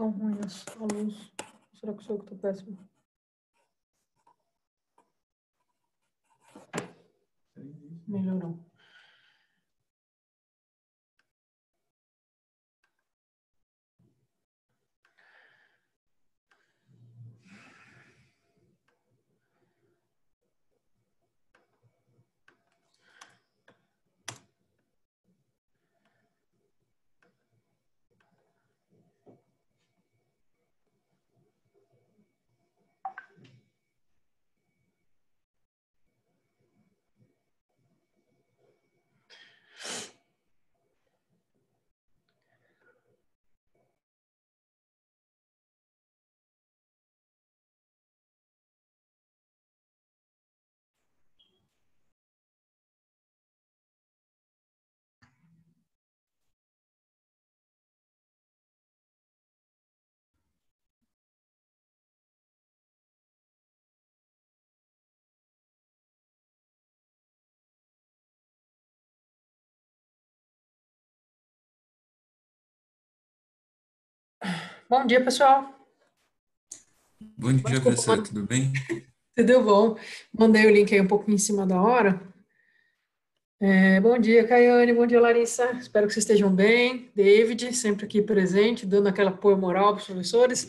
tão ruim a luz. Será que sou eu que estou péssimo? Melhorou. Bom dia, pessoal. Bom dia, Desculpa, professor, tudo bem? tudo bom? Mandei o link aí um pouquinho em cima da hora. Bom dia, Caiane. Bom dia, Larissa. Espero que vocês estejam bem. David, sempre aqui presente, dando aquela apoio moral para os professores.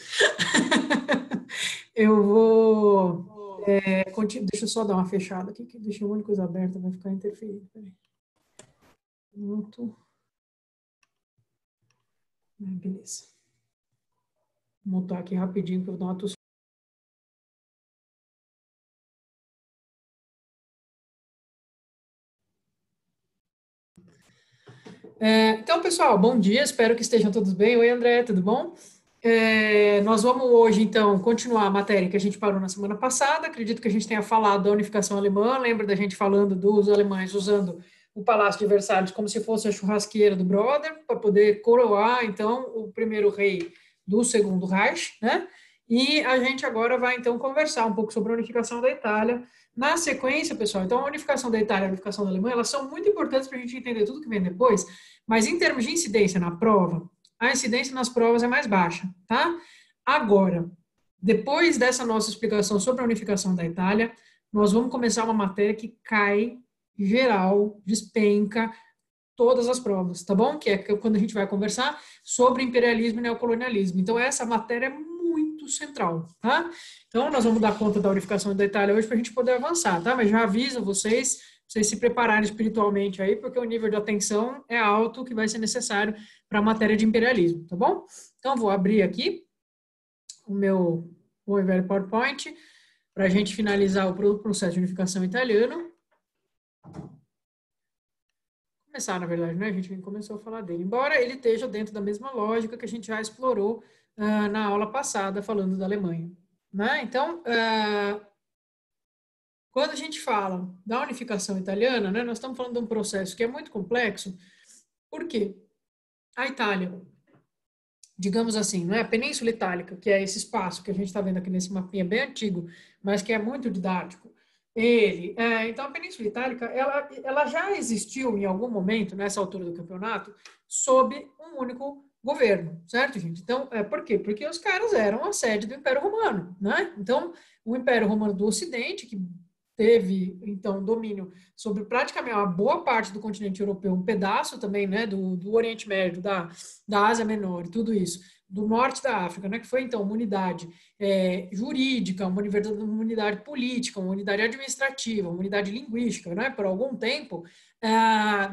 Eu vou. Deixa eu só dar uma fechada aqui, que deixei um monte de coisa aberta, vai ficar interferindo. Peraí. Pronto. Beleza. Vou montar aqui rapidinho para eu dar uma tosse. Então, pessoal, bom dia, espero que estejam todos bem. Oi, André, tudo bom? Nós vamos hoje, então, continuar a matéria que a gente parou na semana passada. Acredito que a gente tenha falado da unificação alemã. Lembra da gente falando dos alemães usando o Palácio de Versalhes como se fosse a churrasqueira do brother, para poder coroar, então, o primeiro rei do Segundo Reich, né? E a gente agora vai, então, conversar um pouco sobre a unificação da Itália. Na sequência, pessoal, então, a unificação da Itália e a unificação da Alemanha, elas são muito importantes para a gente entender tudo que vem depois, mas em termos de incidência na prova, a incidência nas provas é mais baixa, tá? Agora, depois dessa nossa explicação sobre a unificação da Itália, nós vamos começar uma matéria que cai geral, despenca todas as provas, tá bom? Que é quando a gente vai conversar sobre imperialismo e neocolonialismo. Então, essa matéria é muito central, tá? Então, nós vamos dar conta da unificação da Itália hoje para a gente poder avançar, tá? Mas já aviso vocês se prepararem espiritualmente aí, porque o nível de atenção é alto que vai ser necessário para a matéria de imperialismo, tá bom? Então, vou abrir aqui o velho PowerPoint para a gente finalizar o processo de unificação italiano. Começar, na verdade, né? A gente nem começou a falar dele. Embora ele esteja dentro da mesma lógica que a gente já explorou na aula passada, falando da Alemanha, né? Então, quando a gente fala da unificação italiana, né, nós estamos falando de um processo que é muito complexo. Por quê? A Itália, digamos assim, não é a Península Itálica, que é esse espaço que a gente está vendo aqui nesse mapinha bem antigo, mas que é muito didático. Então, a Península Itálica, ela já existiu em algum momento, nessa altura do campeonato, sob um único governo, certo, gente? Então, por quê? Porque os caras eram a sede do Império Romano, né? Então, o Império Romano do Ocidente, que teve, então, domínio sobre praticamente uma boa parte do continente europeu, um pedaço também, né, do Oriente Médio, da Ásia Menor, tudo isso, do norte da África, né, que foi, então, uma unidade jurídica, uma unidade política, uma unidade administrativa, uma unidade linguística, né, por algum tempo.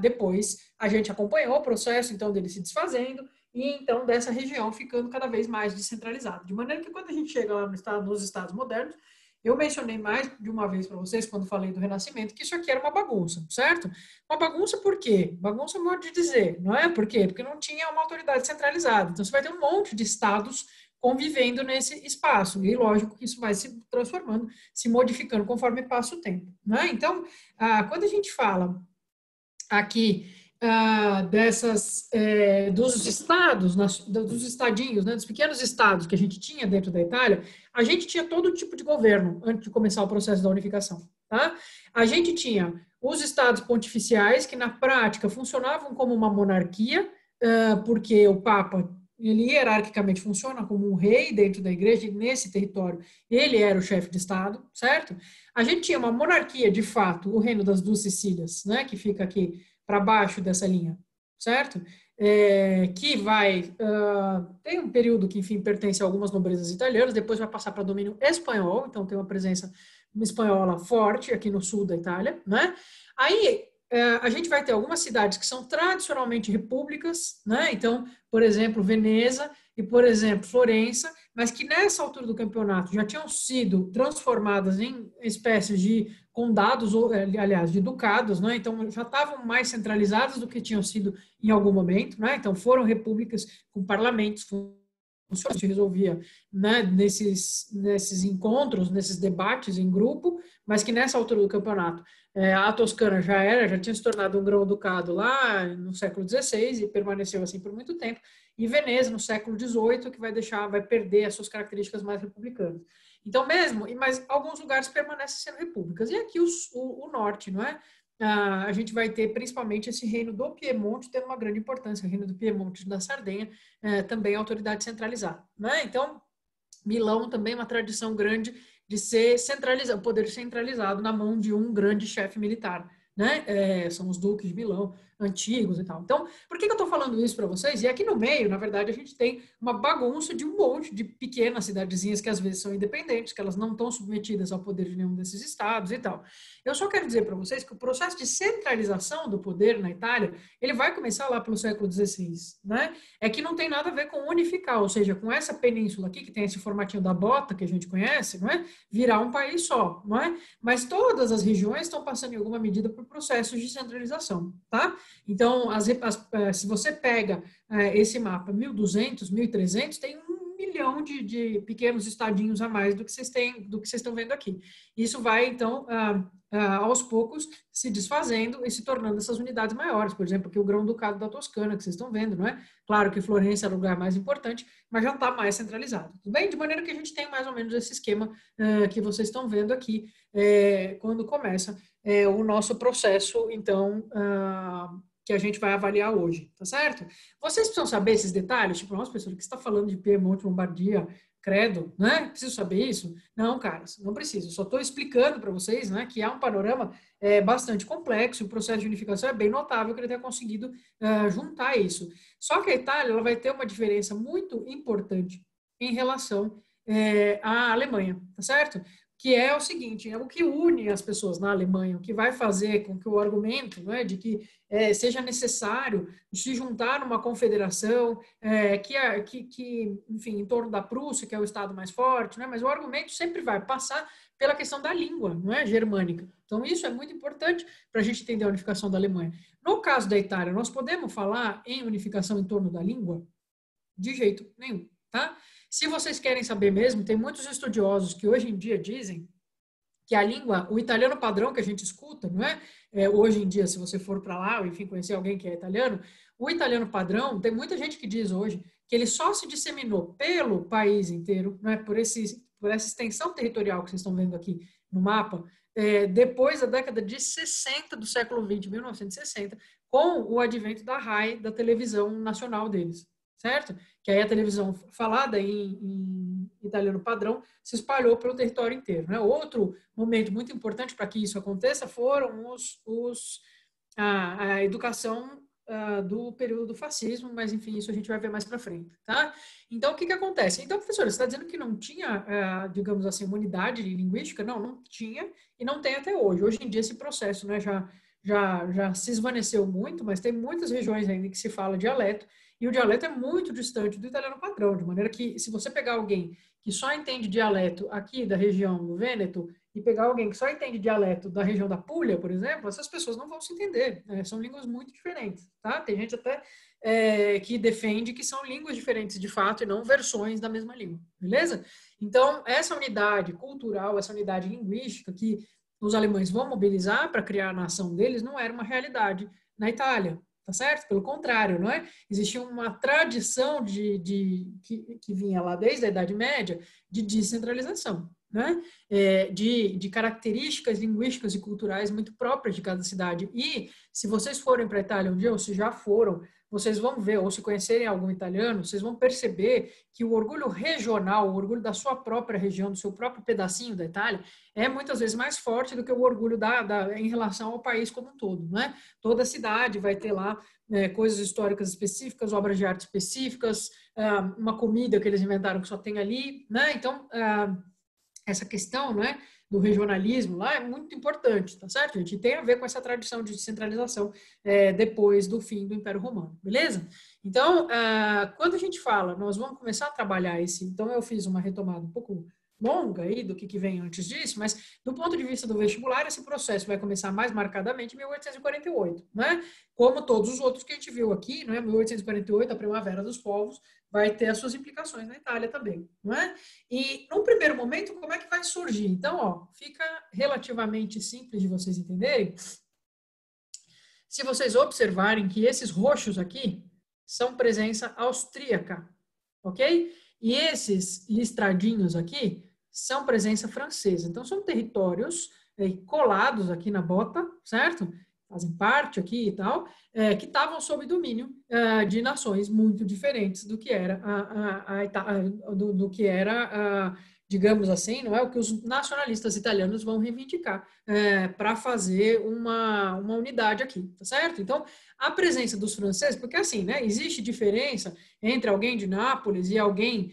Depois, a gente acompanhou o processo, então, dele se desfazendo, e, então, dessa região ficando cada vez mais descentralizada. De maneira que, quando a gente chega lá nos estados modernos, eu mencionei mais de uma vez para vocês, quando falei do Renascimento, que isso aqui era uma bagunça, certo? Uma bagunça por quê? Bagunça é um modo de dizer, não é? Por quê? Porque não tinha uma autoridade centralizada. Então, você vai ter um monte de estados convivendo nesse espaço. E, lógico, que isso vai se transformando, se modificando conforme passa o tempo, né? Então, quando a gente fala aqui dos estados, dos estadinhos, né, dos pequenos estados que a gente tinha dentro da Itália, a gente tinha todo tipo de governo antes de começar o processo da unificação, tá? A gente tinha os estados pontificiais, que na prática funcionavam como uma monarquia, porque o Papa ele hierarquicamente funciona como um rei dentro da igreja, e nesse território ele era o chefe de Estado, certo? A gente tinha uma monarquia, de fato, o Reino das Duas Sicílias, né, que fica aqui para baixo dessa linha, certo? Que vai, tem um período que, enfim, pertence a algumas nobrezas italianas, depois vai passar para domínio espanhol, então tem uma presença espanhola forte aqui no sul da Itália, né? Aí, a gente vai ter algumas cidades que são tradicionalmente repúblicas, né? Então, por exemplo, Veneza e, por exemplo, Florença, mas que nessa altura do campeonato já tinham sido transformadas em espécies de condados, ou, aliás, de ducados, né? Então, já estavam mais centralizadas do que tinham sido em algum momento, né? Então, foram repúblicas com parlamentos, se resolvia, né, nesses encontros, nesses debates em grupo, mas que nessa altura do campeonato a Toscana já tinha se tornado um grão-ducado lá no século XVI e permaneceu assim por muito tempo, e Veneza no século XVIII, que vai perder as suas características mais republicanas. Então mesmo, mas alguns lugares permanecem sendo repúblicas, e aqui o norte, não é? A gente vai ter principalmente esse reino do Piemonte tendo uma grande importância, o reino do Piemonte da Sardenha, também autoridade centralizada, né? Então, Milão também é uma tradição grande de ser centralizado, poder centralizado na mão de um grande chefe militar, né? São os duques de Milão, antigos e tal. Então, por que eu estou falando isso para vocês? E aqui no meio, na verdade, a gente tem uma bagunça de um monte de pequenas cidadezinhas que às vezes são independentes, que elas não estão submetidas ao poder de nenhum desses estados e tal. Eu só quero dizer para vocês que o processo de centralização do poder na Itália, ele vai começar lá pelo século XVI, né? É que não tem nada a ver com unificar, ou seja, com essa península aqui, que tem esse formatinho da bota que a gente conhece, não é? Virar um país só, não é? Mas todas as regiões estão passando em alguma medida por processos de centralização, tá? Então, se você pega esse mapa 1200, 1300, tem 1 milhão de pequenos estadinhos a mais do que vocês estão vendo aqui. Isso vai, então, aos poucos se desfazendo e se tornando essas unidades maiores. Por exemplo, aqui o Grão-Ducado da Toscana, que vocês estão vendo, não é? Claro que Florença é o lugar mais importante, mas já está mais centralizado. Tudo bem? De maneira que a gente tem mais ou menos esse esquema que vocês estão vendo aqui quando começa o nosso processo, então, que a gente vai avaliar hoje, tá certo? Vocês precisam saber esses detalhes? Tipo, nossa, professor, o que você está falando de Piemonte, Lombardia, Credo, né? Preciso saber isso? Não, caras, não preciso. Só estou explicando para vocês, né, que há um panorama bastante complexo, o processo de unificação é bem notável que ele tenha conseguido juntar isso. Só que a Itália ela vai ter uma diferença muito importante em relação à Alemanha, tá certo? Que é o seguinte, o que une as pessoas na Alemanha, o que vai fazer com que o argumento, né, de que seja necessário se juntar numa confederação enfim, em torno da Prússia, que é o estado mais forte, né, mas o argumento sempre vai passar pela questão da língua, não é, germânica. Então, isso é muito importante para a gente entender a unificação da Alemanha. No caso da Itália, nós podemos falar em unificação em torno da língua? De jeito nenhum, tá? Se vocês querem saber mesmo, tem muitos estudiosos que hoje em dia dizem que a língua, o italiano padrão que a gente escuta, não é? Hoje em dia, se você for para lá, ou enfim, conhecer alguém que é italiano, o italiano padrão, tem muita gente que diz hoje que ele só se disseminou pelo país inteiro, não é? Por essa extensão territorial que vocês estão vendo aqui no mapa, depois da década de 60 do século XX, 1960, com o advento da RAI, da televisão nacional deles, certo? Que aí a televisão falada em italiano padrão se espalhou pelo território inteiro, né? Outro momento muito importante para que isso aconteça foram a educação do período do fascismo, mas enfim, isso a gente vai ver mais para frente, tá? Então, o que acontece? Então, professor, você está dizendo que não tinha, digamos assim, uma unidade linguística? Não tinha e não tem até hoje. Hoje em dia esse processo, né, já se esvaneceu muito, mas tem muitas regiões ainda que se fala dialeto, e o dialeto é muito distante do italiano padrão, de maneira que, se você pegar alguém que só entende dialeto aqui da região do Vêneto e pegar alguém que só entende dialeto da região da Puglia, por exemplo, essas pessoas não vão se entender. São línguas muito diferentes, tá? Tem gente até que defende que são línguas diferentes de fato e não versões da mesma língua, beleza? Então, essa unidade cultural, essa unidade linguística que os alemães vão mobilizar para criar a nação deles não era uma realidade na Itália. Tá certo? Pelo contrário, não é? Existia uma tradição que vinha lá desde a Idade Média de descentralização, né? De características linguísticas e culturais muito próprias de cada cidade. E se vocês forem para a Itália um dia, ou se já foram, vocês vão ver, ou se conhecerem algum italiano, vocês vão perceber que o orgulho regional, o orgulho da sua própria região, do seu próprio pedacinho da Itália, é muitas vezes mais forte do que o orgulho em relação ao país como um todo, né? Toda cidade vai ter lá coisas históricas específicas, obras de arte específicas, uma comida que eles inventaram que só tem ali, né? Então, essa questão, né, do regionalismo lá é muito importante, tá certo, gente? E tem a ver com essa tradição de descentralização depois do fim do Império Romano, beleza? Então, quando a gente fala, nós vamos começar a trabalhar então eu fiz uma retomada um pouco longa aí do que vem antes disso, mas do ponto de vista do vestibular, esse processo vai começar mais marcadamente em 1848, né? Como todos os outros que a gente viu aqui, né? 1848, a Primavera dos Povos, vai ter as suas implicações na Itália também, não é? E, num primeiro momento, como é que vai surgir? Então, ó, fica relativamente simples de vocês entenderem. Se vocês observarem que esses roxos aqui são presença austríaca, ok? E esses listradinhos aqui são presença francesa. Então, são territórios colados aqui na bota, certo? Fazem parte aqui e tal, que estavam sob domínio de nações muito diferentes do que era digamos assim, não é o que os nacionalistas italianos vão reivindicar para fazer uma unidade aqui, tá certo? Então, a presença dos franceses, porque assim, né, existe diferença entre alguém de Nápoles e alguém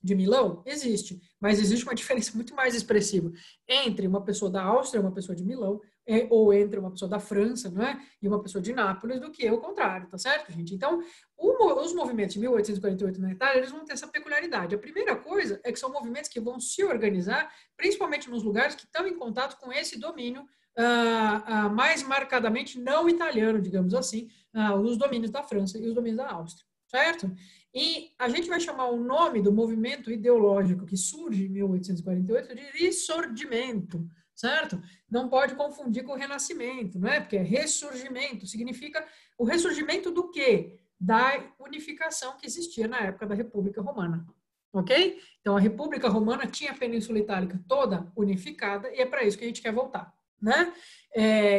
de Milão? Existe, mas existe uma diferença muito mais expressiva entre uma pessoa da Áustria e uma pessoa de Milão, ou entre uma pessoa da França, não é? E uma pessoa de Nápoles, do que o contrário, tá certo, gente? Então, os movimentos de 1848 na Itália, eles vão ter essa peculiaridade. A primeira coisa é que são movimentos que vão se organizar, principalmente nos lugares que estão em contato com esse domínio mais marcadamente não italiano, digamos assim, os domínios da França e os domínios da Áustria, certo? E a gente vai chamar o nome do movimento ideológico que surge em 1848 de Risorgimento, certo? Não pode confundir com o Renascimento, não é? Porque ressurgimento significa o ressurgimento do quê? Da unificação que existia na época da República Romana, ok? Então, a República Romana tinha a Península Itálica toda unificada e é para isso que a gente quer voltar, né?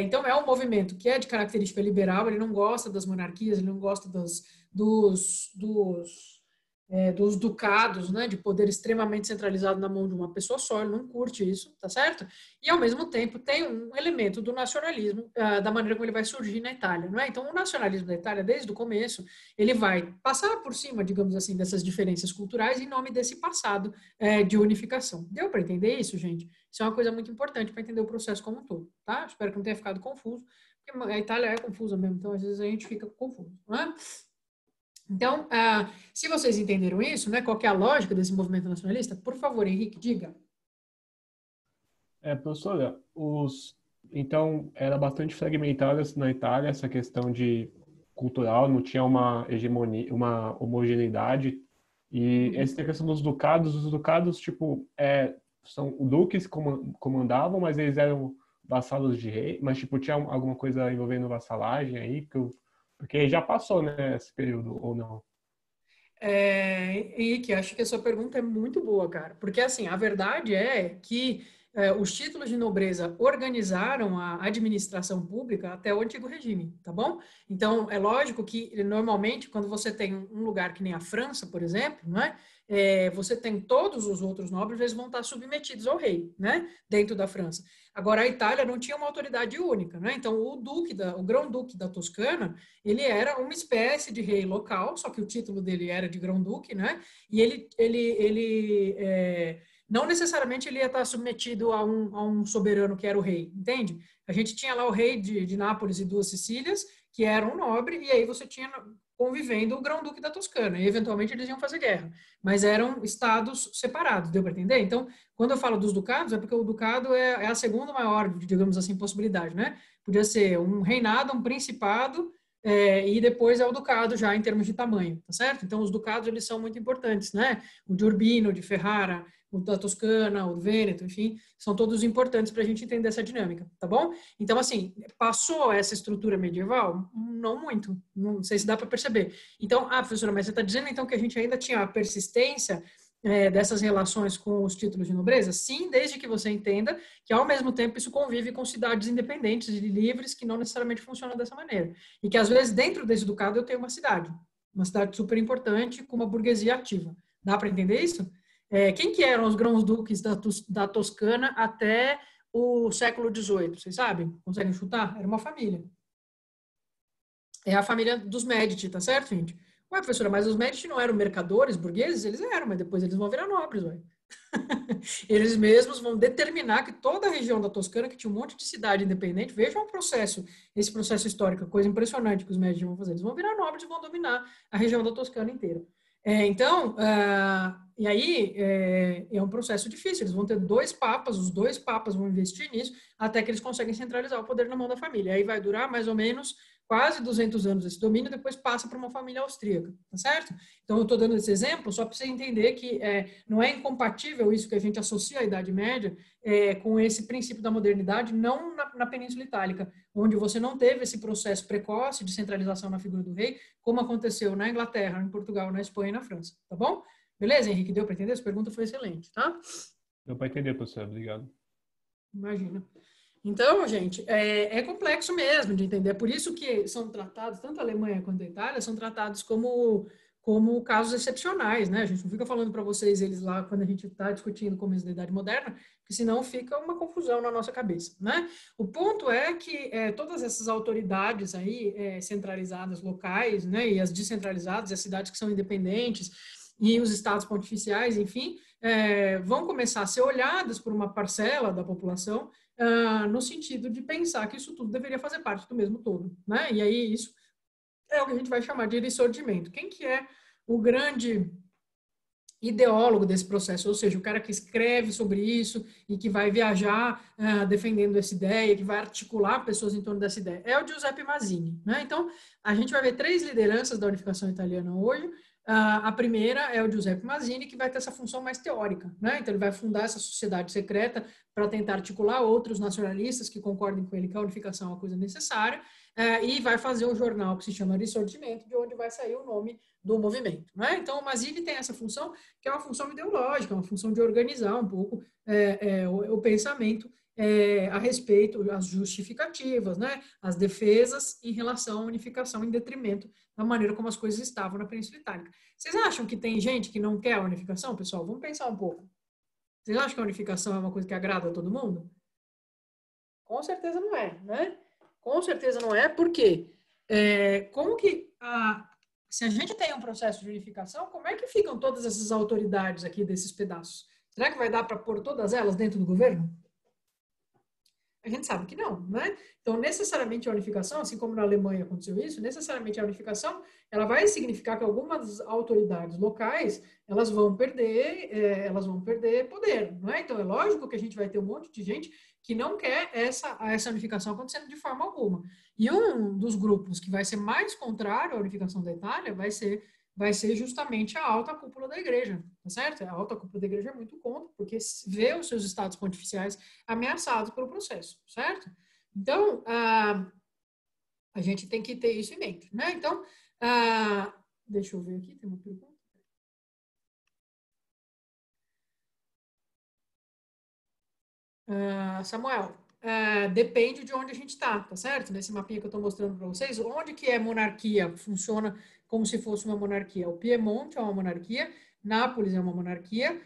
Então, é um movimento que é de característica liberal, ele não gosta das monarquias, ele não gosta dos ducados, né, de poder extremamente centralizado na mão de uma pessoa só, ele não curte isso, tá certo? E, ao mesmo tempo, tem um elemento do nacionalismo, da maneira como ele vai surgir na Itália, não é? Então, o nacionalismo da Itália, desde o começo, ele vai passar por cima, digamos assim, dessas diferenças culturais em nome desse passado de unificação. Deu para entender isso, gente? Isso é uma coisa muito importante para entender o processo como um todo, tá? Espero que não tenha ficado confuso, porque a Itália é confusa mesmo, então, às vezes, a gente fica confuso, não é? Então, se vocês entenderam isso, né, qual que é a lógica desse movimento nacionalista, por favor, Henrique, diga. Professora, então era bastante fragmentada na Itália essa questão de cultural, não tinha uma hegemonia, uma homogeneidade. E essa questão dos ducados, os ducados, tipo, são duques que comandavam, mas eles eram vassalos de rei, mas tipo, tinha alguma coisa envolvendo vassalagem aí, porque já passou, né, esse período, ou não? Henrique, acho que a sua pergunta é muito boa, cara. Porque, assim, a verdade é que os títulos de nobreza organizaram a administração pública até o antigo regime, tá bom? Então, é lógico que, normalmente, quando você tem um lugar que nem a França, por exemplo, né, você tem todos os outros nobres, eles vão estar submetidos ao rei, né, dentro da França. Agora, a Itália não tinha uma autoridade única, né? Então, o grão-duque da Toscana, ele era uma espécie de rei local, só que o título dele era de grão-duque, né? E ele não necessariamente ele ia estar submetido a um soberano que era o rei, entende? A gente tinha lá o rei de Nápoles e duas Sicílias, que era um nobre, e aí você tinha convivendo o grão-duque da Toscana, e eventualmente eles iam fazer guerra, mas eram estados separados, deu para entender? Então, quando eu falo dos ducados, é porque o ducado é a segunda maior, digamos assim, possibilidade, né? Podia ser um reinado, um principado, e depois é o ducado já em termos de tamanho, tá certo? Então, os ducados, eles são muito importantes, né? O de Urbino, o de Ferrara, o da Toscana, o do Vêneto, enfim, são todos importantes para a gente entender essa dinâmica, tá bom? Então, assim, passou essa estrutura medieval? Não muito, não sei se dá para perceber. Então, professora, mas você está dizendo então que a gente ainda tinha a persistência dessas relações com os títulos de nobreza? Sim, desde que você entenda que, ao mesmo tempo, isso convive com cidades independentes e livres que não necessariamente funcionam dessa maneira. E que, às vezes, dentro desse ducado, eu tenho uma cidade super importante com uma burguesia ativa. Dá para entender isso? Quem que eram os grãos-duques da Toscana até o século XVIII? Vocês sabem? Conseguem chutar? Era uma família. É a família dos Médici, tá certo, gente? Ué, professora, mas os Médici não eram mercadores, burgueses? Eles eram, mas depois eles vão virar nobres, ué. Eles mesmos vão determinar que toda a região da Toscana, que tinha um monte de cidade independente, vejam esse processo histórico, coisa impressionante que os Médici vão fazer. Eles vão virar nobres e vão dominar a região da Toscana inteira. Então, e aí é um processo difícil. Eles vão ter dois papas, os dois papas vão investir nisso, até que eles conseguem centralizar o poder na mão da família. Aí vai durar mais ou menos quase 200 anos esse domínio, depois passa para uma família austríaca, tá certo? Então, eu estou dando esse exemplo só para você entender que não é incompatível isso que a gente associa à Idade Média com esse princípio da modernidade, não na Península Itálica, onde você não teve esse processo precoce de centralização na figura do rei, como aconteceu na Inglaterra, em Portugal, na Espanha e na França, tá bom? Beleza, Henrique? Deu para entender? Essa pergunta foi excelente, tá? Deu para entender, professor. Obrigado. Imagina. Então, gente, é complexo mesmo de entender. É por isso que são tratados, tanto a Alemanha quanto a Itália, são tratados como casos excepcionais, né? A gente não fica falando para vocês eles lá quando a gente está discutindo começo da Idade Moderna, porque senão fica uma confusão na nossa cabeça, né? O ponto é que todas essas autoridades aí centralizadas locais, né, e as descentralizadas, as cidades que são independentes e os estados pontificiais, enfim, vão começar a ser olhadas por uma parcela da população no sentido de pensar que isso tudo deveria fazer parte do mesmo todo, né? E aí isso é o que a gente vai chamar de ressurgimento. Quem que é o grande ideólogo desse processo, ou seja, o cara que escreve sobre isso e que vai viajar defendendo essa ideia, que vai articular pessoas em torno dessa ideia? É o Giuseppe Mazzini, né? Então, a gente vai ver 3 lideranças da unificação italiana hoje. A primeira é o Giuseppe Mazzini, que vai ter essa função mais teórica, né? Então, ele vai fundar essa sociedade secreta para tentar articular outros nacionalistas que concordem com ele que a unificação é uma coisa necessária, e vai fazer um jornal que se chama Risorgimento, de onde vai sair o nome do movimento, né? Então, o Mazzini tem essa função, que é uma função ideológica, uma função de organizar um pouco o pensamento a respeito, as justificativas, né? As defesas em relação à unificação em detrimento da maneira como as coisas estavam na Península Itálica. Vocês acham que tem gente que não quer a unificação, pessoal? Vamos pensar um pouco. Vocês acham que a unificação é uma coisa que agrada a todo mundo? Com certeza não é, né? Com certeza não é, porque como que se a gente tem um processo de unificação, como é que ficam todas essas autoridades aqui desses pedaços? Será que vai dar para pôr todas elas dentro do governo? A gente sabe que não, né? Então, necessariamente a unificação, assim como na Alemanha aconteceu isso, necessariamente a unificação, ela vai significar que algumas autoridades locais, elas vão perder poder, não é? Então, é lógico que a gente vai ter um monte de gente que não quer essa unificação acontecendo de forma alguma. E um dos grupos que vai ser mais contrário à unificação da Itália vai ser justamente a alta cúpula da igreja, tá certo? A alta cúpula da igreja é muito contra, porque vê os seus estados pontificiais ameaçados pelo processo, certo? Então, a gente tem que ter isso em mente, né? Então, deixa eu ver aqui, tem uma pergunta. Samuel, depende de onde a gente está, tá certo? Nesse mapinha que eu estou mostrando para vocês, onde que é monarquia funciona como se fosse uma monarquia? O Piemonte é uma monarquia, Nápoles é uma monarquia,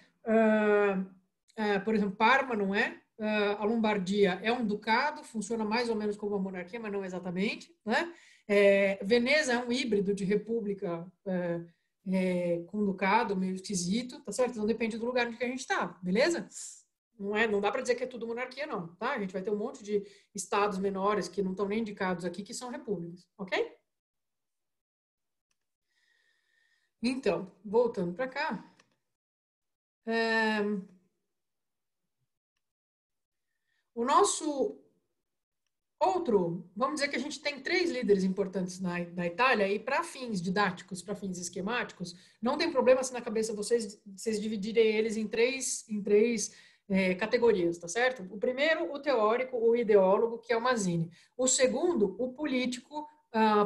por exemplo, Parma não é, a Lombardia é um ducado, funciona mais ou menos como uma monarquia, mas não exatamente, né? Veneza é um híbrido de república com ducado, meio esquisito, tá certo? Então depende do lugar onde que a gente está, beleza? Não dá para dizer que é tudo monarquia, não, tá? A gente vai ter um monte de estados menores que não estão nem indicados aqui, que são repúblicas, ok? Então, voltando para cá. O nosso vamos dizer que a gente tem 3 líderes importantes na Itália, e para fins didáticos, para fins esquemáticos, não tem problema se na cabeça vocês dividirem eles em três categorias, tá certo? O primeiro, o teórico, o ideólogo, que é o Mazzini. O segundo, o político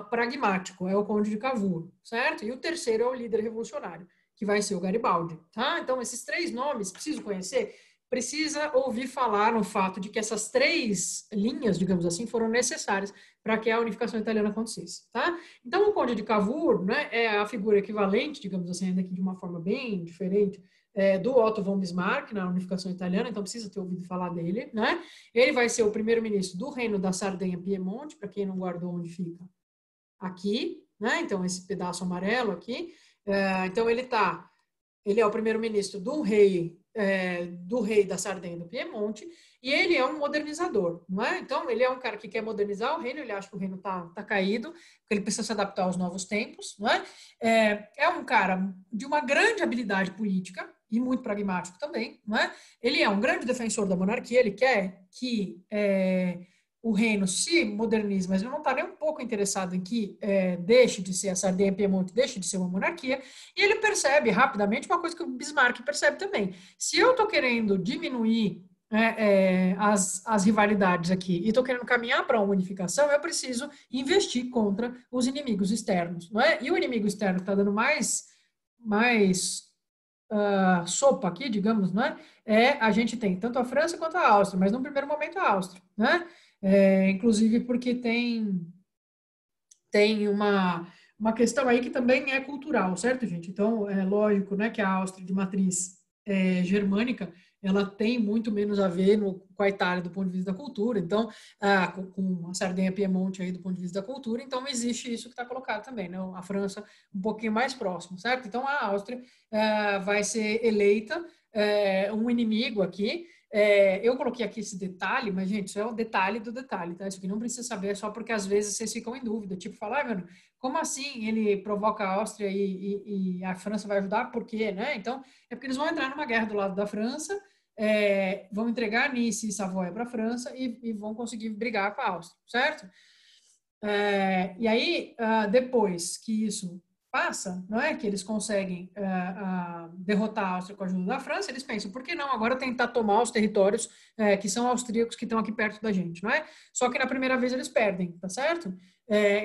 pragmático, é o Conde de Cavour, certo? E o terceiro é o líder revolucionário, que vai ser o Garibaldi, tá? Então, esses 3 nomes, preciso conhecer? Precisa ouvir falar no fato de que essas 3 linhas, digamos assim, foram necessárias para que a unificação italiana acontecesse, tá? Então, o Conde de Cavour, né, é a figura equivalente, digamos assim, ainda que de uma forma bem diferente, do Otto von Bismarck na unificação italiana, então precisa ter ouvido falar dele, né? Ele vai ser o primeiro-ministro do Reino da Sardenha-Piemonte, para quem não guardou onde fica, aqui, né? Então, esse pedaço amarelo aqui. Então, ele é o primeiro-ministro do rei da Sardenha e do Piemonte, e ele é um modernizador, não é? Então, ele é um cara que quer modernizar o reino, ele acha que o reino tá caído, que ele precisa se adaptar aos novos tempos, não é? É um cara de uma grande habilidade política e muito pragmático também, não é? Ele é um grande defensor da monarquia, ele quer que o reino se modernize, mas ele não está nem um pouco interessado em que deixe de ser a Sardenha e Piemonte, deixe de ser uma monarquia, e ele percebe rapidamente uma coisa que o Bismarck percebe também. Se eu estou querendo diminuir as rivalidades aqui e estou querendo caminhar para uma unificação, eu preciso investir contra os inimigos externos, não é? E o inimigo externo que está dando mais sopa aqui, digamos, não é? A gente tem tanto a França quanto a Áustria, mas num primeiro momento a Áustria, né? Inclusive porque tem uma questão aí que também é cultural, certo, gente? Então, é lógico, né, que a Áustria de matriz germânica, ela tem muito menos a ver com a Itália do ponto de vista da cultura, então, com a Sardenha Piemonte aí do ponto de vista da cultura, então existe isso que está colocado também, né? A França um pouquinho mais próximo, certo? Então, a Áustria vai ser eleita um inimigo aqui. Eu coloquei aqui esse detalhe, mas, gente, isso é o detalhe do detalhe, tá? Isso aqui não precisa saber, é só porque às vezes vocês ficam em dúvida, tipo, falar, mano, como assim ele provoca a Áustria e a França vai ajudar? Por quê, né? Então, é porque eles vão entrar numa guerra do lado da França, vão entregar Nice e Savoia para a França e vão conseguir brigar com a Áustria, certo? E aí, depois que isso passa, não é? Que eles conseguem derrotar a Áustria com a ajuda da França, eles pensam, por que não agora tentar tomar os territórios que são austríacos, que estão aqui perto da gente, não é? Só que na primeira vez eles perdem, tá certo?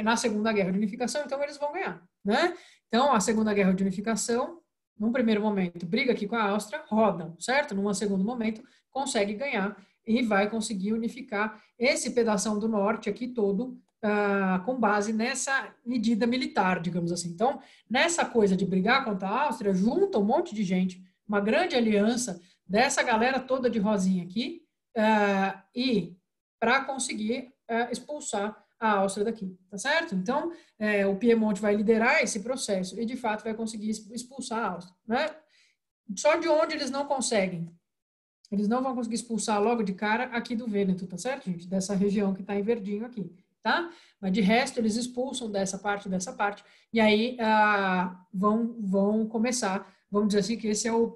Na Segunda Guerra de Unificação, então eles vão ganhar, né? Então, a Segunda Guerra de Unificação, num primeiro momento, briga aqui com a Áustria, roda, certo? Num segundo momento, consegue ganhar e vai conseguir unificar esse pedação do norte aqui todo, com base nessa medida militar, digamos assim. Então, nessa coisa de brigar contra a Áustria, junta um monte de gente, uma grande aliança dessa galera toda de rosinha aqui, e para conseguir expulsar a Áustria daqui, tá certo? Então, o Piemonte vai liderar esse processo e, de fato, vai conseguir expulsar a Áustria, né? Só de onde eles não conseguem. Eles não vão conseguir expulsar logo de cara aqui do Vêneto, tá certo, gente? Dessa região que está em verdinho aqui. Tá? Mas de resto eles expulsam dessa parte, e aí vão começar, vamos dizer assim, que esse é o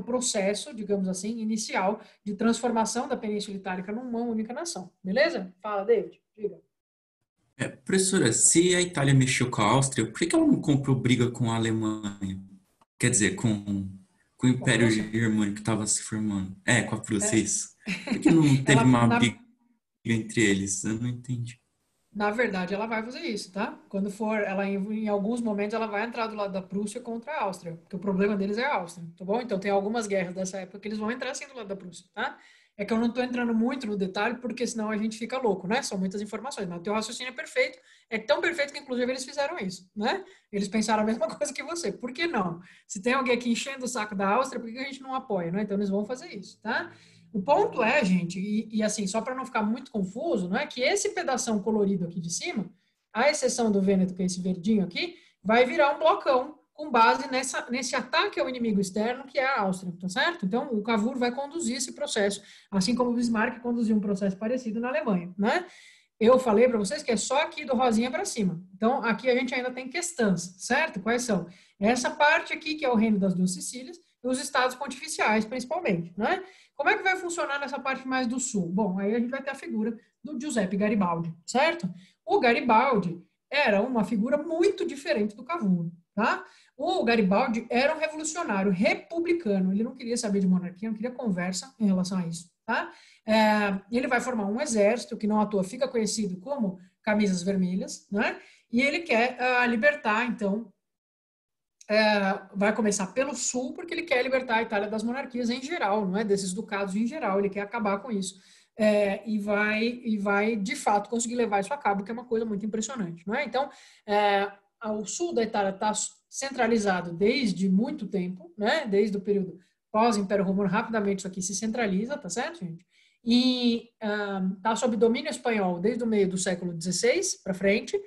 processo, digamos assim, inicial de transformação da Península Itálica numa única nação, beleza? Fala, David, diga. Professora, se a Itália mexeu com a Áustria, por que ela não comprou briga com a Alemanha? Quer dizer, com o Império Germânico que estava se formando. Com a Prússia, isso. Por que não teve uma briga entre eles? Eu não entendi. Na verdade, ela vai fazer isso, tá? Quando for, ela em alguns momentos ela vai entrar do lado da Prússia contra a Áustria, porque o problema deles é a Áustria, tá bom? Então tem algumas guerras dessa época que eles vão entrar assim do lado da Prússia, tá? É que eu não tô entrando muito no detalhe, porque senão a gente fica louco, né? São muitas informações, mas o teu raciocínio é perfeito, é tão perfeito que inclusive eles fizeram isso, né? Eles pensaram a mesma coisa que você, por que não? Se tem alguém aqui enchendo o saco da Áustria, por que a gente não apoia, né? Então eles vão fazer isso, tá? O ponto é, gente, e assim, só para não ficar muito confuso, não é que esse pedação colorido aqui de cima, à exceção do Vêneto, que é esse verdinho aqui, vai virar um blocão com base nesse ataque ao inimigo externo, que é a Áustria, tá certo? Então, o Cavour vai conduzir esse processo, assim como o Bismarck conduziu um processo parecido na Alemanha, né? Eu falei para vocês que é só aqui do rosinha para cima. Então, aqui a gente ainda tem questões, certo? Quais são? Essa parte aqui, que é o Reino das Duas Sicílias, e os estados pontificiais, principalmente, né? Como é que vai funcionar nessa parte mais do sul? Bom, aí a gente vai ter a figura do Giuseppe Garibaldi, certo? O Garibaldi era uma figura muito diferente do Cavour, tá? O Garibaldi era um revolucionário republicano, ele não queria saber de monarquia, não queria conversa em relação a isso, tá? Ele vai formar um exército que não à toa fica conhecido como Camisas Vermelhas, né? E ele quer libertar, então, vai começar pelo sul, porque ele quer libertar a Itália das monarquias em geral, não é? Desses ducados em geral, ele quer acabar com isso. E vai, de fato, conseguir levar isso a cabo, que é uma coisa muito impressionante, não é? Então, o sul da Itália está centralizado desde muito tempo, né? Desde o período pós-Império Romano, rapidamente isso aqui se centraliza, tá certo, gente? E está sob domínio espanhol desde o meio do século XVI para frente,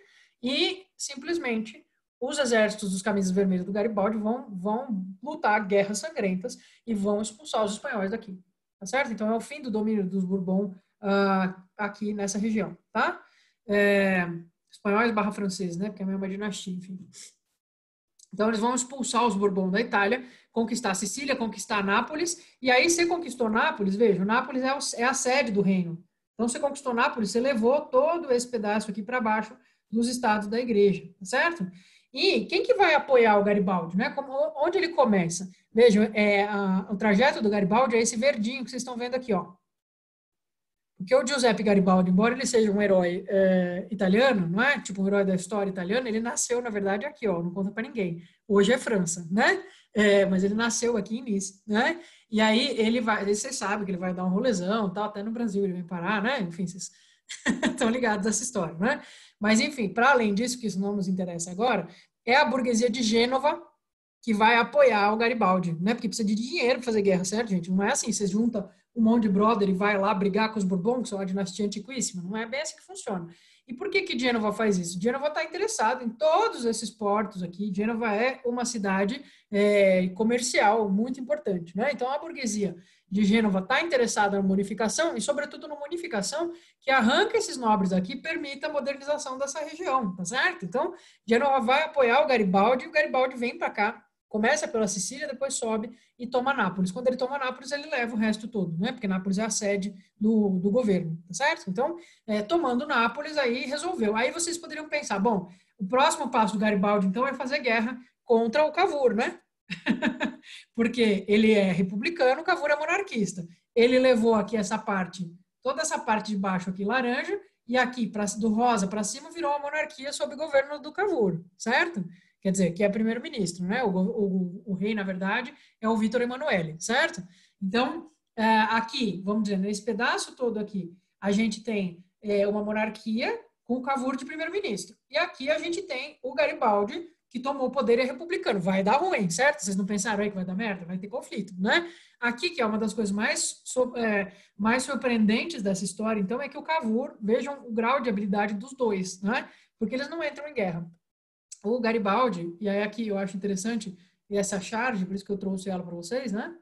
e simplesmente os exércitos dos Camisas Vermelhas do Garibaldi vão lutar guerras sangrentas e vão expulsar os espanhóis daqui, tá certo? Então é o fim do domínio dos Bourbon aqui nessa região, tá? Espanhóis / franceses, né? Porque é a mesma dinastia, enfim. Então eles vão expulsar os Bourbon da Itália, conquistar a Sicília, conquistar Nápoles, e aí você conquistou Nápoles, veja, Nápoles é a sede do reino. Então você conquistou Nápoles, você levou todo esse pedaço aqui para baixo dos estados da igreja, tá certo? E quem que vai apoiar o Garibaldi, né? Onde ele começa? Vejam, o trajeto do Garibaldi é esse verdinho que vocês estão vendo aqui, ó. Porque o Giuseppe Garibaldi, embora ele seja um herói italiano, não é? Tipo um herói da história italiana, ele nasceu, na verdade, aqui, ó, não conta para ninguém. Hoje é França, né? Mas ele nasceu aqui em Nice, né? E aí ele vai, vocês sabem que ele vai dar um rolezão, tal, até no Brasil ele vem parar, né? Enfim, vocês estão ligados a essa história, né? Mas, enfim, para além disso, que isso não nos interessa agora, é a burguesia de Gênova que vai apoiar o Garibaldi, né? Porque precisa de dinheiro para fazer guerra, certo, gente? Não é assim, vocês juntam um monte de brother e vai lá brigar com os Bourbon, que são uma dinastia antiquíssima. Não é bem assim que funciona. E por que Gênova faz isso? Gênova está interessado em todos esses portos aqui. Gênova é uma cidade comercial muito importante, né? Então, a burguesia de Gênova está interessada na unificação e, sobretudo, numa unificação que arranca esses nobres aqui e permita a modernização dessa região, tá certo? Então, Gênova vai apoiar o Garibaldi vem para cá, começa pela Sicília, depois sobe e toma Nápoles. Quando ele toma Nápoles, ele leva o resto todo, né? Porque Nápoles é a sede do governo, tá certo? Então, tomando Nápoles, aí resolveu. Aí vocês poderiam pensar, bom, o próximo passo do Garibaldi, então, é fazer guerra contra o Cavour, né? Porque ele é republicano, o Cavour é monarquista. Ele levou aqui essa parte, toda essa parte de baixo aqui laranja, e aqui do rosa para cima virou uma monarquia sob o governo do Cavour, certo? Quer dizer, que é primeiro-ministro, né? O rei, na verdade, é o Vítor Emanuele, certo? Então, aqui, vamos dizer, nesse pedaço todo aqui, a gente tem uma monarquia com o Cavour de primeiro-ministro. E aqui a gente tem o Garibaldi, que tomou o poder e é republicano. Vai dar ruim, certo? Vocês não pensaram aí que vai dar merda? Vai ter conflito, né? Aqui, que é uma das coisas mais surpreendentes dessa história, então, é que o Cavour, vejam o grau de habilidade dos dois, né? Porque eles não entram em guerra. O Garibaldi, e aí aqui eu acho interessante essa charge, por isso que eu trouxe ela para vocês, né?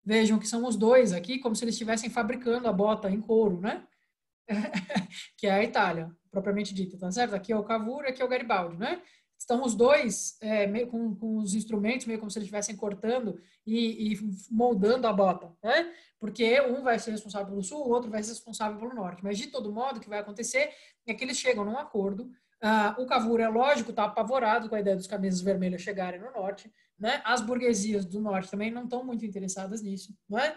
Vejam que são os dois aqui, como se eles estivessem fabricando a bota em couro, né? Que é a Itália, propriamente dita, tá certo? Aqui é o Cavour, aqui é o Garibaldi, né? Estão os dois meio com os instrumentos, meio como se eles estivessem cortando e moldando a bota, né? Porque um vai ser responsável pelo sul, o outro vai ser responsável pelo norte. Mas, de todo modo, o que vai acontecer é que eles chegam num acordo. O Cavour, é lógico, está apavorado com a ideia dos camisas vermelhas chegarem no norte, né? As burguesias do norte também não estão muito interessadas nisso, né?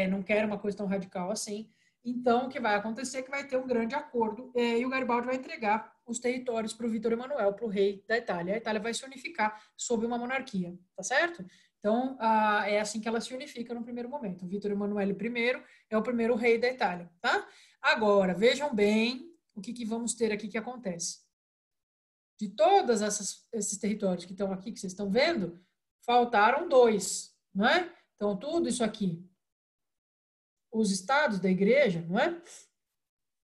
Não querem uma coisa tão radical assim. Então, o que vai acontecer é que vai ter um grande acordo e o Garibaldi vai entregar os territórios para o Vítor Emanuel, para o rei da Itália. A Itália vai se unificar sob uma monarquia, tá certo? Então, é assim que ela se unifica no primeiro momento. O Vítor Emanuele I é o primeiro rei da Itália, tá? Agora, vejam bem o que vamos ter aqui que acontece. De todos esses territórios que estão aqui, que vocês estão vendo, faltaram 2, não é? Então, tudo isso aqui, os estados da igreja, não é?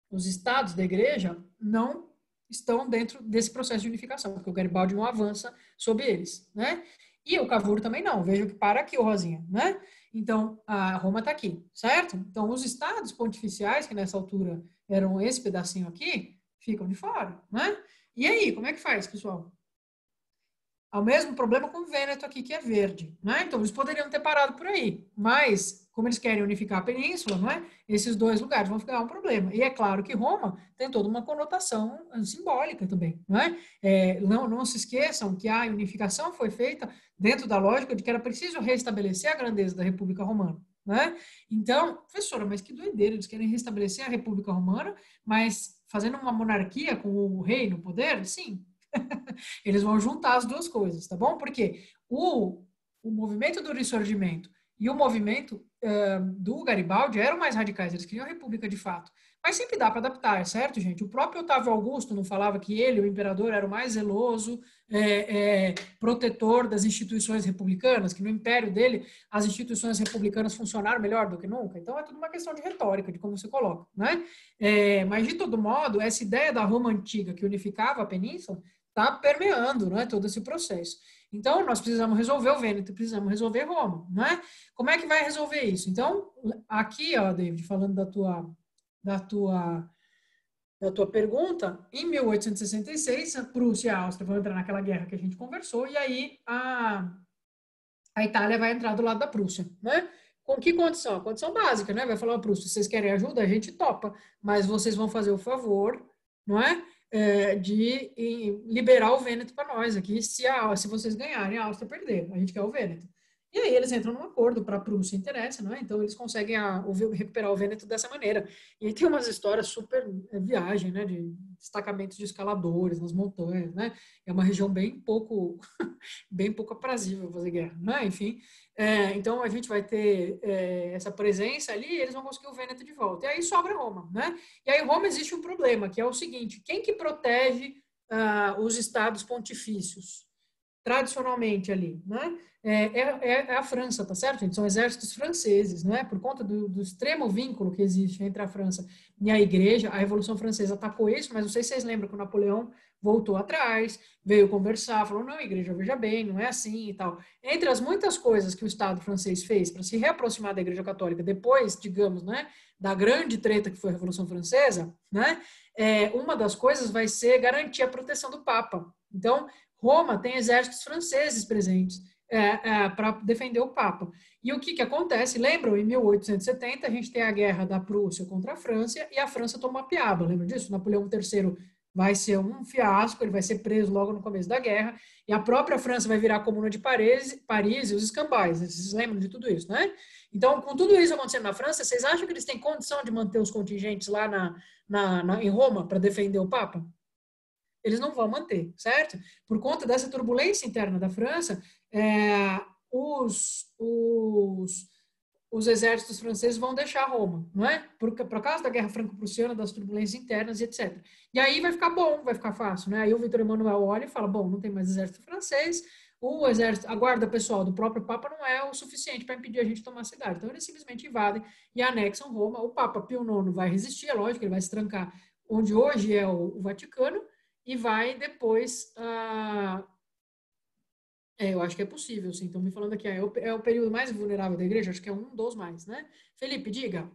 Os estados da igreja não estão dentro desse processo de unificação, porque o Garibaldi não avança sobre eles, né? E o Cavour também não. Veja que para aqui, o Rosinha, né? Então, a Roma está aqui, certo? Então, os estados pontificiais, que nessa altura eram esse pedacinho aqui, ficam de fora, né? E aí, como é que faz, pessoal? Ao mesmo problema com o Vêneto aqui, que é verde, né? Então, eles poderiam ter parado por aí, mas, como eles querem unificar a península, não é? Esses 2 lugares vão ficar um problema. E é claro que Roma tem toda uma conotação simbólica também, não é? Não se esqueçam que a unificação foi feita dentro da lógica de que era preciso restabelecer a grandeza da República Romana, né? Então, professora, mas que doideira, eles querem restabelecer a República Romana, mas fazendo uma monarquia com o rei no poder? Sim. Eles vão juntar as duas coisas, tá bom? Porque o movimento do Ressurgimento e o movimento do Garibaldi eram mais radicais, eles queriam a república de fato. Mas sempre dá para adaptar, certo, gente? O próprio Otávio Augusto não falava que ele, o imperador, era o mais zeloso, protetor das instituições republicanas, que no império dele as instituições republicanas funcionaram melhor do que nunca. Então é tudo uma questão de retórica, de como você coloca, né? Mas de todo modo, essa ideia da Roma antiga que unificava a península está permeando, né, todo esse processo. Então, nós precisamos resolver o Vêneto, precisamos resolver Roma, não é? Como é que vai resolver isso? Então, aqui, ó, David, falando da tua pergunta, em 1866, a Prússia e a Áustria vão entrar naquela guerra que a gente conversou, e aí a Itália vai entrar do lado da Prússia, né? Com que condição? A condição básica, né? Vai falar, a Prússia, se vocês querem ajuda, a gente topa, mas vocês vão fazer o favor, não é? De liberar o Vêneto para nós aqui, se vocês ganharem, a Áustria perder. A gente quer o Vêneto. E aí eles entram num acordo para a Prússia interessa, não é? Então eles conseguem recuperar o Vêneto dessa maneira. E aí tem umas histórias super viagem, né? De destacamentos de escaladores nas montanhas, né? É uma região bem pouco aprazível fazer guerra, né? Enfim, então a gente vai ter essa presença ali e eles vão conseguir o Vêneto de volta. E aí sobra Roma, né? E aí Roma existe um problema, que é o seguinte, quem que protege os estados pontifícios? Tradicionalmente ali, né? A França, tá certo, gente? São exércitos franceses, né? Por conta do extremo vínculo que existe entre a França e a Igreja, a Revolução Francesa atacou isso, mas não sei se vocês lembram que o Napoleão voltou atrás, veio conversar, falou, não, Igreja, veja bem, não é assim e tal. Entre as muitas coisas que o Estado francês fez para se reaproximar da Igreja Católica depois, digamos, né, da grande treta que foi a Revolução Francesa, né, uma das coisas vai ser garantir a proteção do Papa. Então, Roma tem exércitos franceses presentes para defender o Papa. E o que acontece? Lembram, em 1870, a gente tem a guerra da Prússia contra a França e a França toma a piaba, lembra disso? Napoleão III vai ser um fiasco, ele vai ser preso logo no começo da guerra, e a própria França vai virar a Comuna de Paris e os escambais. Vocês lembram de tudo isso, né? Então, com tudo isso acontecendo na França, vocês acham que eles têm condição de manter os contingentes lá em Roma para defender o Papa? Eles não vão manter, certo? Por conta dessa turbulência interna da França, os exércitos franceses vão deixar Roma, não é? Por causa da guerra franco-prussiana, das turbulências internas e etc. E aí vai ficar bom, vai ficar fácil, né? Aí o Victor Emmanuel olha e fala, bom, não tem mais exército francês, a guarda pessoal do próprio Papa não é o suficiente para impedir a gente de tomar a cidade. Então eles simplesmente invadem e anexam Roma. O Papa Pio IX vai resistir, é lógico, ele vai se trancar onde hoje é o Vaticano, e vai depois... eu acho que é possível, sim. Estão me falando aqui, é o período mais vulnerável da igreja, acho que é um dos mais, né? Felipe, diga.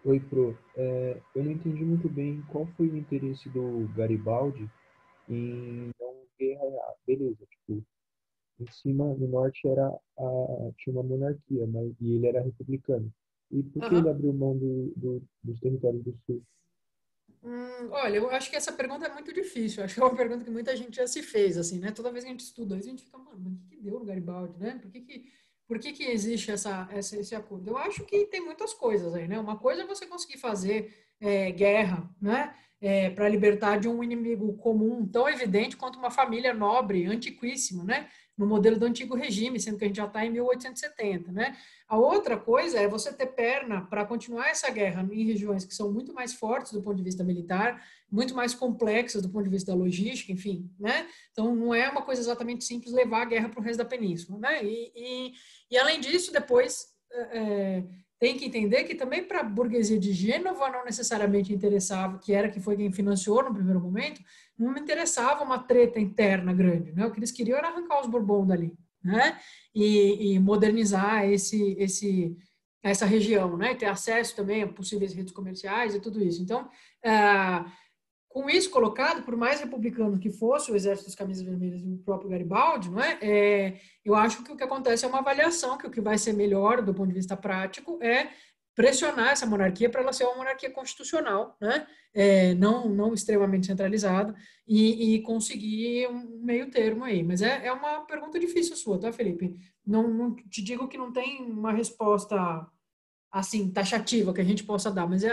Oi, Pro. Eu não entendi muito bem qual foi o interesse do Garibaldi em não guerrear. Beleza, tipo, em cima, no norte tinha uma monarquia, e ele era republicano. E por que ele abriu mão dos territórios do sul? Olha, eu acho que essa pergunta é muito difícil. Acho que é uma pergunta que muita gente já se fez, assim, né? Toda vez que a gente estuda isso, a gente fica, mano, mas o que deu no Garibaldi, né? Por que existe esse acordo? Eu acho que tem muitas coisas aí, né? Uma coisa é você conseguir fazer guerra, né? Para libertar de um inimigo comum tão evidente quanto uma família nobre, antiquíssima, né? No modelo do antigo regime, sendo que a gente já está em 1870, né? A outra coisa é você ter perna para continuar essa guerra em regiões que são muito mais fortes do ponto de vista militar, muito mais complexas do ponto de vista da logística, enfim, né? Então, não é uma coisa exatamente simples levar a guerra para o resto da península, né? E além disso, depois tem que entender que também para a burguesia de Gênova não necessariamente interessava, que foi quem financiou no primeiro momento, não interessava uma treta interna grande, né? O que eles queriam era arrancar os Bourbons dali, né? E modernizar essa região, né? Ter acesso também a possíveis redes comerciais e tudo isso. Então, com isso colocado, por mais republicano que fosse o Exército das Camisas Vermelhas e o próprio Garibaldi, não é? Eu acho que o que acontece é uma avaliação, que o que vai ser melhor do ponto de vista prático é pressionar essa monarquia para ela ser uma monarquia constitucional, né? Não extremamente centralizada, e conseguir um meio termo aí. Mas é uma pergunta difícil sua, tá, Felipe? Não te digo que não tem uma resposta assim, taxativa que a gente possa dar, mas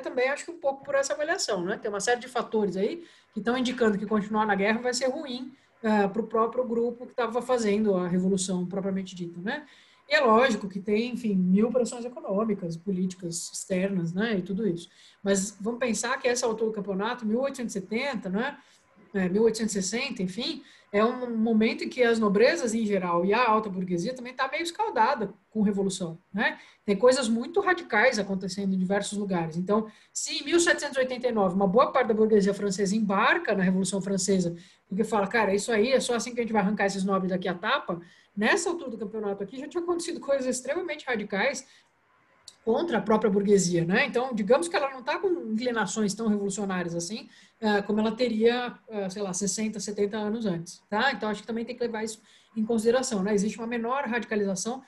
também, acho que um pouco por essa avaliação, né? Tem uma série de fatores aí que estão indicando que continuar na guerra vai ser ruim para o próprio grupo que estava fazendo a revolução propriamente dita, né? E é lógico que tem, enfim, mil pressões econômicas, políticas externas, né, e tudo isso. Mas vamos pensar que essa altura do campeonato, 1870, né, 1860, enfim, é um momento em que as nobrezas em geral e a alta burguesia também está meio escaldada com a revolução, né? Tem coisas muito radicais acontecendo em diversos lugares. Então, se em 1789 uma boa parte da burguesia francesa embarca na Revolução Francesa, porque fala, cara, isso aí é só assim que a gente vai arrancar esses nobres daqui a tapa, nessa altura do campeonato aqui já tinha acontecido coisas extremamente radicais contra a própria burguesia, né? Então, digamos que ela não está com inclinações tão revolucionárias assim, como ela teria, sei lá, 60, 70 anos antes, tá? Então, acho que também tem que levar isso em consideração, né? Existe uma menor radicalização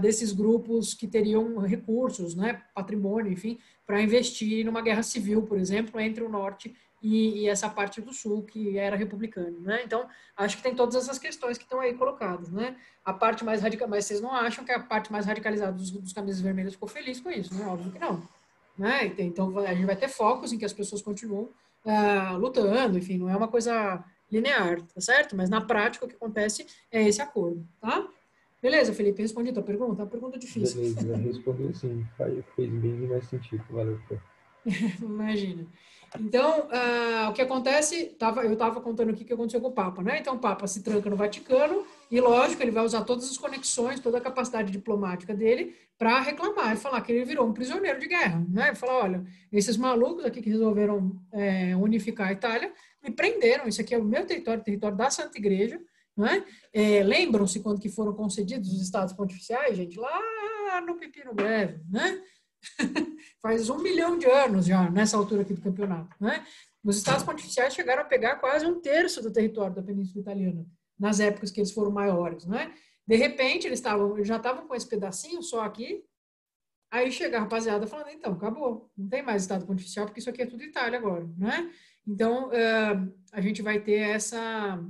desses grupos que teriam recursos, né, patrimônio, enfim, para investir numa guerra civil, por exemplo, entre o norte e essa parte do sul que era republicana, né? Então, acho que tem todas essas questões que estão aí colocadas, né? A parte mais radical, mas vocês não acham que a parte mais radicalizada dos camisas vermelhas ficou feliz com isso, né? Óbvio que não, né? Então, a gente vai ter focos em que as pessoas continuam lutando, enfim, não é uma coisa linear, tá certo? Mas na prática o que acontece é esse acordo, tá? Beleza, Felipe, respondi a tua pergunta? É uma pergunta difícil. Beleza, respondeu sim. Fez bem mais sentido. Valeu, pô. Imagina. Então, o que acontece, eu estava contando aqui o que aconteceu com o Papa, né? Então, o Papa se tranca no Vaticano e, lógico, ele vai usar todas as conexões, toda a capacidade diplomática dele para reclamar e falar que ele virou um prisioneiro de guerra, né? Falar, olha, esses malucos aqui que resolveram unificar a Itália me prenderam, isso aqui é o meu território, território da Santa Igreja, né? Lembram-se quando que foram concedidos os estados pontificiais, gente? Lá no Pepino Breve, né? Faz 1 milhão de anos já, nessa altura aqui do campeonato, né? Os estados pontificiais chegaram a pegar quase 1/3 do território da Península Italiana, nas épocas que eles foram maiores, né? De repente, eles já estavam com esse pedacinho só aqui, aí chega a rapaziada falando, então, acabou, não tem mais estado pontificial, porque isso aqui é tudo Itália agora, né? Então, a gente vai ter essa...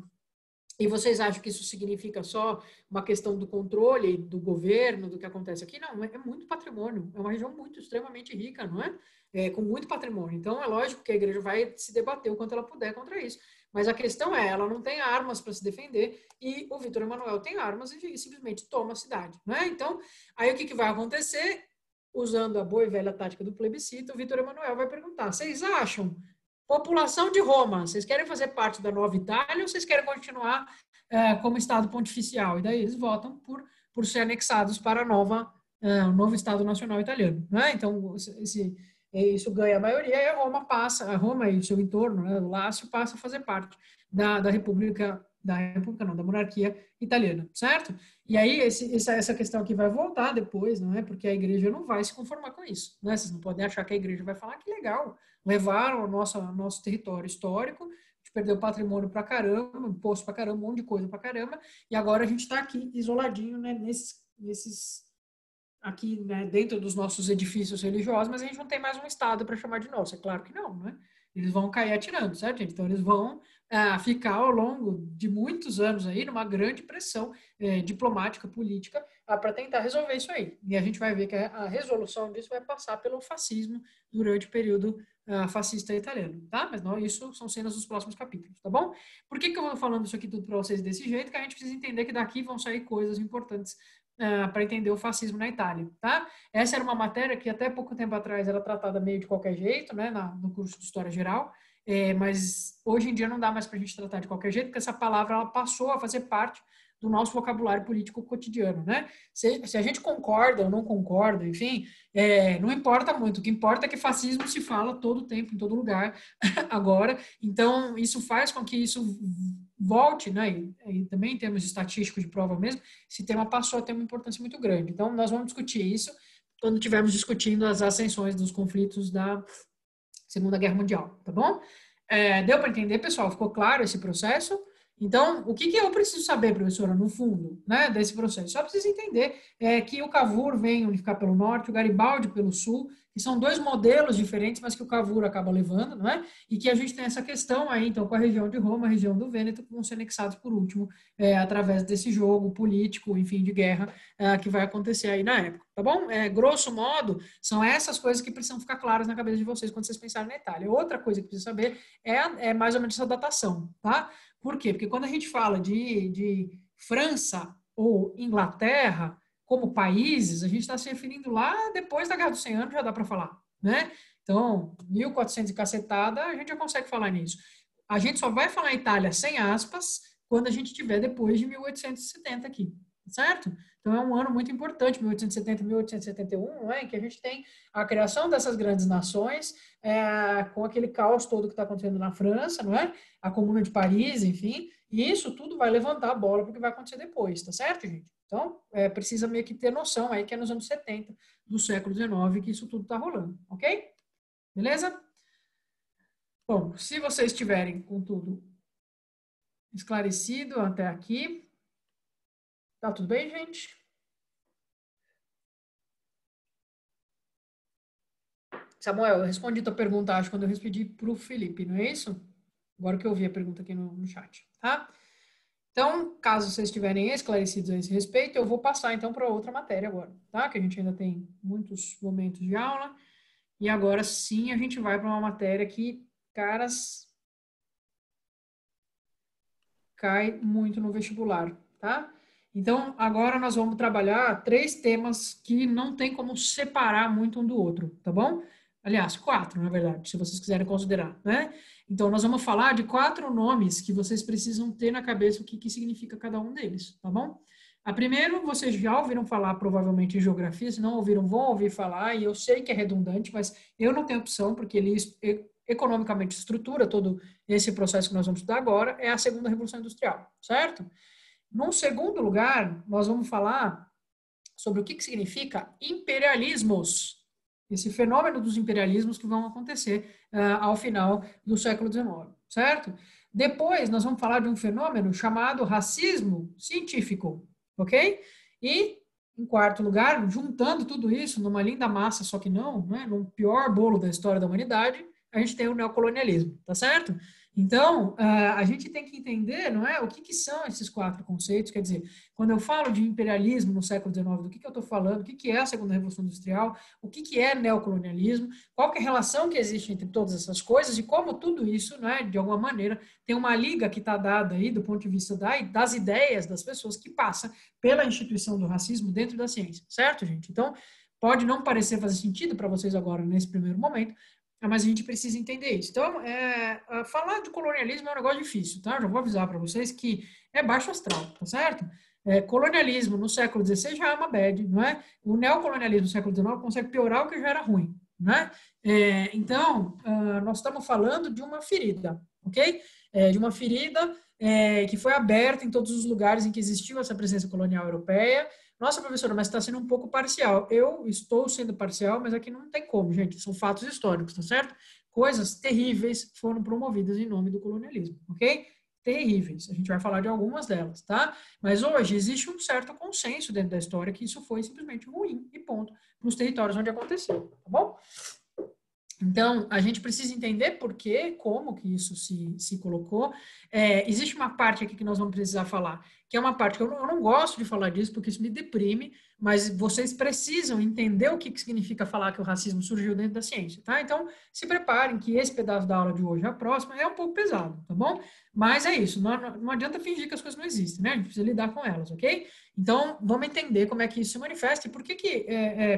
E vocês acham que isso significa só uma questão do controle do governo, do que acontece aqui? Não, é muito patrimônio. É uma região muito, extremamente rica, não é? Com muito patrimônio. Então, é lógico que a igreja vai se debater o quanto ela puder contra isso. Mas a questão é, ela não tem armas para se defender e o Vítor Emanuel tem armas e simplesmente toma a cidade, né? Então, aí o que vai acontecer? Usando a boa e velha tática do plebiscito, o Vítor Emanuel vai perguntar, vocês acham... População de Roma, vocês querem fazer parte da nova Itália ou vocês querem continuar como Estado pontificial? E daí eles votam por ser anexados para o novo Estado Nacional Italiano, né? Então, isso ganha a maioria e a Roma e seu entorno, né, o Lácio, passa a fazer parte da República, da monarquia italiana, certo? E aí essa questão aqui vai voltar depois, não é? Porque a igreja não vai se conformar com isso, né? Vocês não podem achar que a igreja vai falar que legal, levaram o nosso território histórico, a gente perdeu patrimônio pra caramba, imposto pra caramba, um monte de coisa pra caramba, e agora a gente está aqui isoladinho, né, aqui, né, dentro dos nossos edifícios religiosos, mas a gente não tem mais um Estado para chamar de nosso. É claro que não, né? Eles vão cair atirando, certo, gente? Então, eles vão ficar ao longo de muitos anos aí numa grande pressão diplomática, política, para tentar resolver isso aí. E a gente vai ver que a resolução disso vai passar pelo fascismo durante o período fascista italiano, tá? Mas não, isso são cenas dos próximos capítulos, tá bom? Por que eu vou falando isso aqui tudo para vocês desse jeito? Que a gente precisa entender que daqui vão sair coisas importantes para entender o fascismo na Itália, tá? Essa era uma matéria que até pouco tempo atrás era tratada meio de qualquer jeito, né, no curso de História Geral, mas hoje em dia não dá mais para a gente tratar de qualquer jeito, porque essa palavra ela passou a fazer parte do nosso vocabulário político cotidiano, né? Se a gente concorda ou não concorda, enfim, não importa muito. O que importa é que fascismo se fala todo tempo, em todo lugar, agora. Então, isso faz com que isso volte, né? E também em termos estatísticos de prova mesmo, esse tema passou a ter uma importância muito grande. Então, nós vamos discutir isso quando estivermos discutindo as ascensões dos conflitos da Segunda Guerra Mundial, tá bom? Deu para entender, pessoal? Ficou claro esse processo? Então, o que eu preciso saber, professora, no fundo, né, desse processo? Só preciso entender que o Cavour vem unificar pelo norte, o Garibaldi pelo sul, que são dois modelos diferentes, mas que o Cavour acaba levando, não é? E que a gente tem essa questão aí, então, com a região de Roma, a região do Vêneto, que vão ser anexados por último, através desse jogo político, enfim, de guerra, que vai acontecer aí na época, tá bom? Grosso modo, são essas coisas que precisam ficar claras na cabeça de vocês quando vocês pensarem na Itália. Outra coisa que precisa saber é mais ou menos essa datação, tá? Por quê? Porque quando a gente fala de França ou Inglaterra como países, a gente está se referindo lá depois da Guerra dos 100 Anos, já dá para falar, né? Então, 1400 e cacetada, a gente já consegue falar nisso. A gente só vai falar Itália sem aspas quando a gente tiver depois de 1870 aqui, certo? Então, é um ano muito importante, 1870, 1871, não é? Em que a gente tem a criação dessas grandes nações, com aquele caos todo que está acontecendo na França, não é? A Comuna de Paris, enfim, e isso tudo vai levantar a bola para o que vai acontecer depois, tá certo, gente? Então, precisa meio que ter noção aí que é nos anos 70 do século XIX que isso tudo está rolando, ok? Beleza? Bom, se vocês estiverem com tudo esclarecido até aqui, tá tudo bem, gente? Samuel, eu respondi tua pergunta, acho, quando eu respondi para o Felipe, não é isso? Agora que eu vi a pergunta aqui no chat, tá? Então, caso vocês estiverem esclarecidos a esse respeito, eu vou passar então para outra matéria agora, tá? Que a gente ainda tem muitos momentos de aula. E agora sim a gente vai para uma matéria que, caras, cai muito no vestibular, tá? Então, agora nós vamos trabalhar 3 temas que não tem como separar muito um do outro, tá bom? Aliás, 4, na verdade, se vocês quiserem considerar, né? Então, nós vamos falar de 4 nomes que vocês precisam ter na cabeça o que significa cada um deles, tá bom? A primeiro, vocês já ouviram falar provavelmente em geografia, se não ouviram, vão ouvir falar, e eu sei que é redundante, mas eu não tenho opção, porque ele economicamente estrutura todo esse processo que nós vamos estudar agora, é a segunda Revolução Industrial, certo? Num segundo lugar, nós vamos falar sobre o que significa imperialismos, esse fenômeno dos imperialismos que vão acontecer ao final do século XIX, certo? Depois, nós vamos falar de um fenômeno chamado racismo científico, ok? E, em quarto lugar, juntando tudo isso numa linda massa, só que não, né, num pior bolo da história da humanidade, a gente tem o neocolonialismo, tá certo? Então, a gente tem que entender, não é, o que são esses 4 conceitos, quer dizer, quando eu falo de imperialismo no século XIX, do que eu estou falando, o que é a segunda Revolução Industrial, o que é neocolonialismo, qual que é a relação que existe entre todas essas coisas e como tudo isso, né, de alguma maneira, tem uma liga que está dada aí do ponto de vista das ideias das pessoas que passa pela instituição do racismo dentro da ciência, certo, gente? Então, pode não parecer fazer sentido para vocês agora, nesse primeiro momento, mas a gente precisa entender isso. Então, falar de colonialismo é um negócio difícil, tá? Já vou avisar para vocês que é baixo astral, tá certo? Colonialismo no século XVI já é uma bad, não é? O neocolonialismo no século XIX consegue piorar o que já era ruim, né? Então, nós estamos falando de uma ferida, ok? De uma ferida que foi aberta em todos os lugares em que existiu essa presença colonial europeia. Nossa, professora, mas está sendo um pouco parcial. Eu estou sendo parcial, mas aqui não tem como, gente. São fatos históricos, tá certo? Coisas terríveis foram promovidas em nome do colonialismo, ok? Terríveis. A gente vai falar de algumas delas, tá? Mas hoje existe um certo consenso dentro da história que isso foi simplesmente ruim e ponto para os territórios onde aconteceu, tá bom? Então, a gente precisa entender por quê, como que isso se colocou. Existe uma parte aqui que nós vamos precisar falar, que é uma parte que eu não gosto de falar disso, porque isso me deprime, mas vocês precisam entender o que significa falar que o racismo surgiu dentro da ciência, tá? Então, se preparem que esse pedaço da aula de hoje, a próxima, é um pouco pesado, tá bom? Mas é isso, não adianta fingir que as coisas não existem, né? A gente precisa lidar com elas, ok? Então, vamos entender como é que isso se manifesta e por que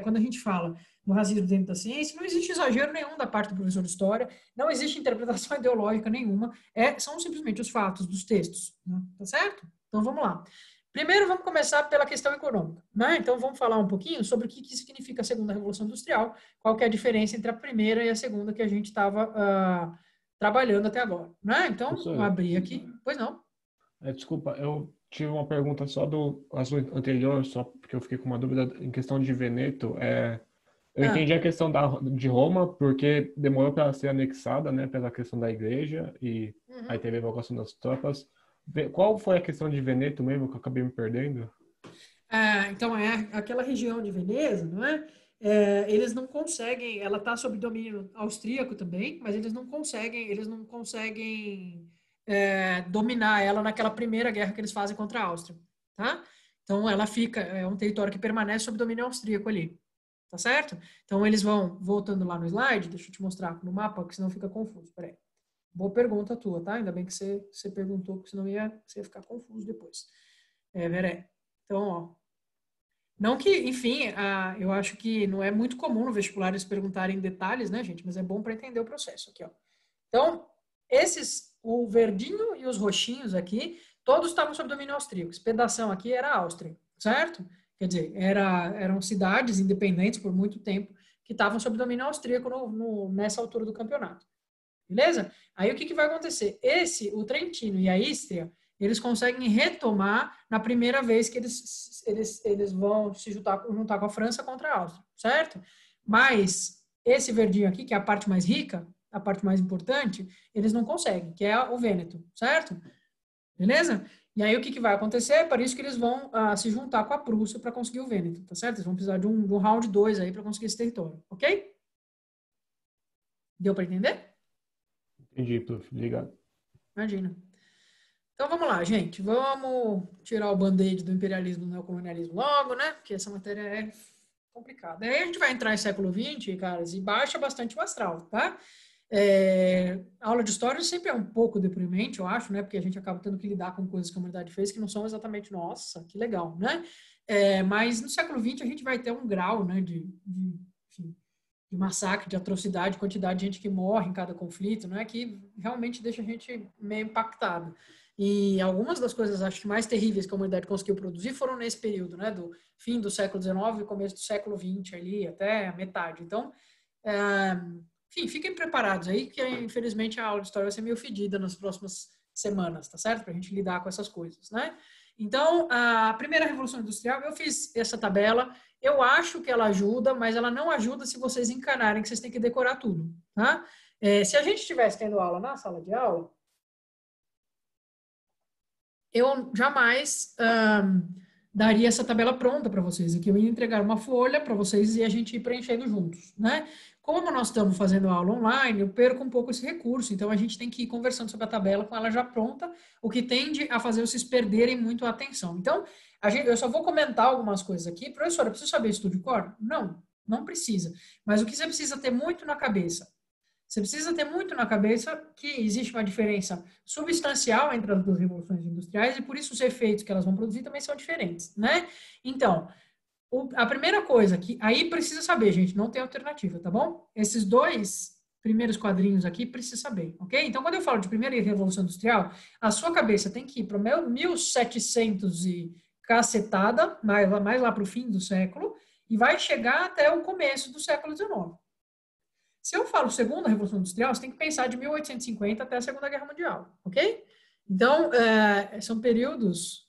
quando a gente fala no racismo dentro da ciência, não existe exagero nenhum da parte do professor de história, não existe interpretação ideológica nenhuma, são simplesmente os fatos dos textos, né? Tá certo? Então, vamos lá. Primeiro, vamos começar pela questão econômica, né? Então, vamos falar um pouquinho sobre o que significa a segunda Revolução Industrial, qual que é a diferença entre a primeira e a segunda que a gente estava trabalhando até agora, né? Então, vou abrir aqui. Pois não. Desculpa, eu tive uma pergunta só do assunto anterior, só porque eu fiquei com uma dúvida em questão de Veneto. Eu entendi a questão de Roma, porque demorou para ser anexada, né, pela questão da igreja, e aí teve a evacuação das tropas. Qual foi a questão de Veneto mesmo que eu acabei me perdendo? Então, é aquela região de Veneza, não é? Eles não conseguem, ela está sob domínio austríaco também, mas eles não conseguem dominar ela naquela primeira guerra que eles fazem contra a Áustria, tá? Então, ela fica, é um território que permanece sob domínio austríaco ali, tá certo? Então, eles vão, voltando lá no slide, deixa eu te mostrar no mapa, que senão fica confuso, peraí. Boa pergunta tua, tá? Ainda bem que você perguntou, porque senão você ia ficar confuso depois. Peraí. Então, ó, não que, enfim, eu acho que não é muito comum no vestibular eles perguntarem detalhes, né, gente? Mas é bom para entender o processo aqui, ó. Então, o verdinho e os roxinhos aqui, todos estavam sob domínio austríaco. Esse pedação aqui era a Áustria, certo? Quer dizer, eram cidades independentes por muito tempo que estavam sob domínio austríaco nessa altura do campeonato. Beleza? Aí o que vai acontecer? O Trentino e a Istria, eles conseguem retomar na primeira vez que eles vão se juntar com a França contra a Áustria, certo? Mas esse verdinho aqui, que é a parte mais rica, a parte mais importante, eles não conseguem, que é o Vêneto, certo? Beleza? E aí o que vai acontecer? É por isso que eles vão se juntar com a Prússia para conseguir o Vêneto, tá certo? Eles vão precisar de um round 2 aí para conseguir esse território, ok? Deu para entender? Entendi, prof. Obrigado. Imagina. Então vamos lá, gente. Vamos tirar o band-aid do imperialismo e do neocolonialismo logo, né? Porque essa matéria é complicada. Aí a gente vai entrar em século XX, caras, e baixa bastante o astral, tá? A aula de história sempre é um pouco deprimente, eu acho, né? Porque a gente acaba tendo que lidar com coisas que a humanidade fez que não são exatamente, nossa, que legal, né? Mas no século XX a gente vai ter um grau, né, enfim, de massacre, de atrocidade, quantidade de gente que morre em cada conflito, né, que realmente deixa a gente meio impactado. E algumas das coisas, acho que mais terríveis que a humanidade conseguiu produzir foram nesse período, né, do fim do século XIX e começo do século XX ali, até a metade. Então, enfim, fiquem preparados aí, que infelizmente a aula de história vai ser meio fedida nas próximas semanas, tá certo? Para a gente lidar com essas coisas, né? Então, a primeira Revolução Industrial, eu fiz essa tabela, eu acho que ela ajuda, mas ela não ajuda se vocês encanarem que vocês têm que decorar tudo, tá? Se a gente estivesse tendo aula na sala de aula, eu jamais daria essa tabela pronta para vocês. Aqui eu ia entregar uma folha para vocês e a gente ir preenchendo juntos, né? Como nós estamos fazendo aula online, eu perco um pouco esse recurso, então a gente tem que ir conversando sobre a tabela com ela já pronta, o que tende a fazer vocês perderem muito a atenção. Então, eu só vou comentar algumas coisas aqui. Professora, eu preciso saber isso tudo de cor? Não, não precisa. Mas o que você precisa ter muito na cabeça? Você precisa ter muito na cabeça que existe uma diferença substancial entre as duas revoluções industriais e por isso os efeitos que elas vão produzir também são diferentes, né? Então, a primeira coisa que aí precisa saber, gente, não tem alternativa, tá bom? Esses dois primeiros quadrinhos aqui precisa saber, ok? Então, quando eu falo de primeira revolução industrial, a sua cabeça tem que ir para o 1700 e cacetada, mais lá para o fim do século, e vai chegar até o começo do século XIX. Se eu falo segunda revolução industrial, você tem que pensar de 1850 até a Segunda Guerra Mundial, ok? Então, são períodos,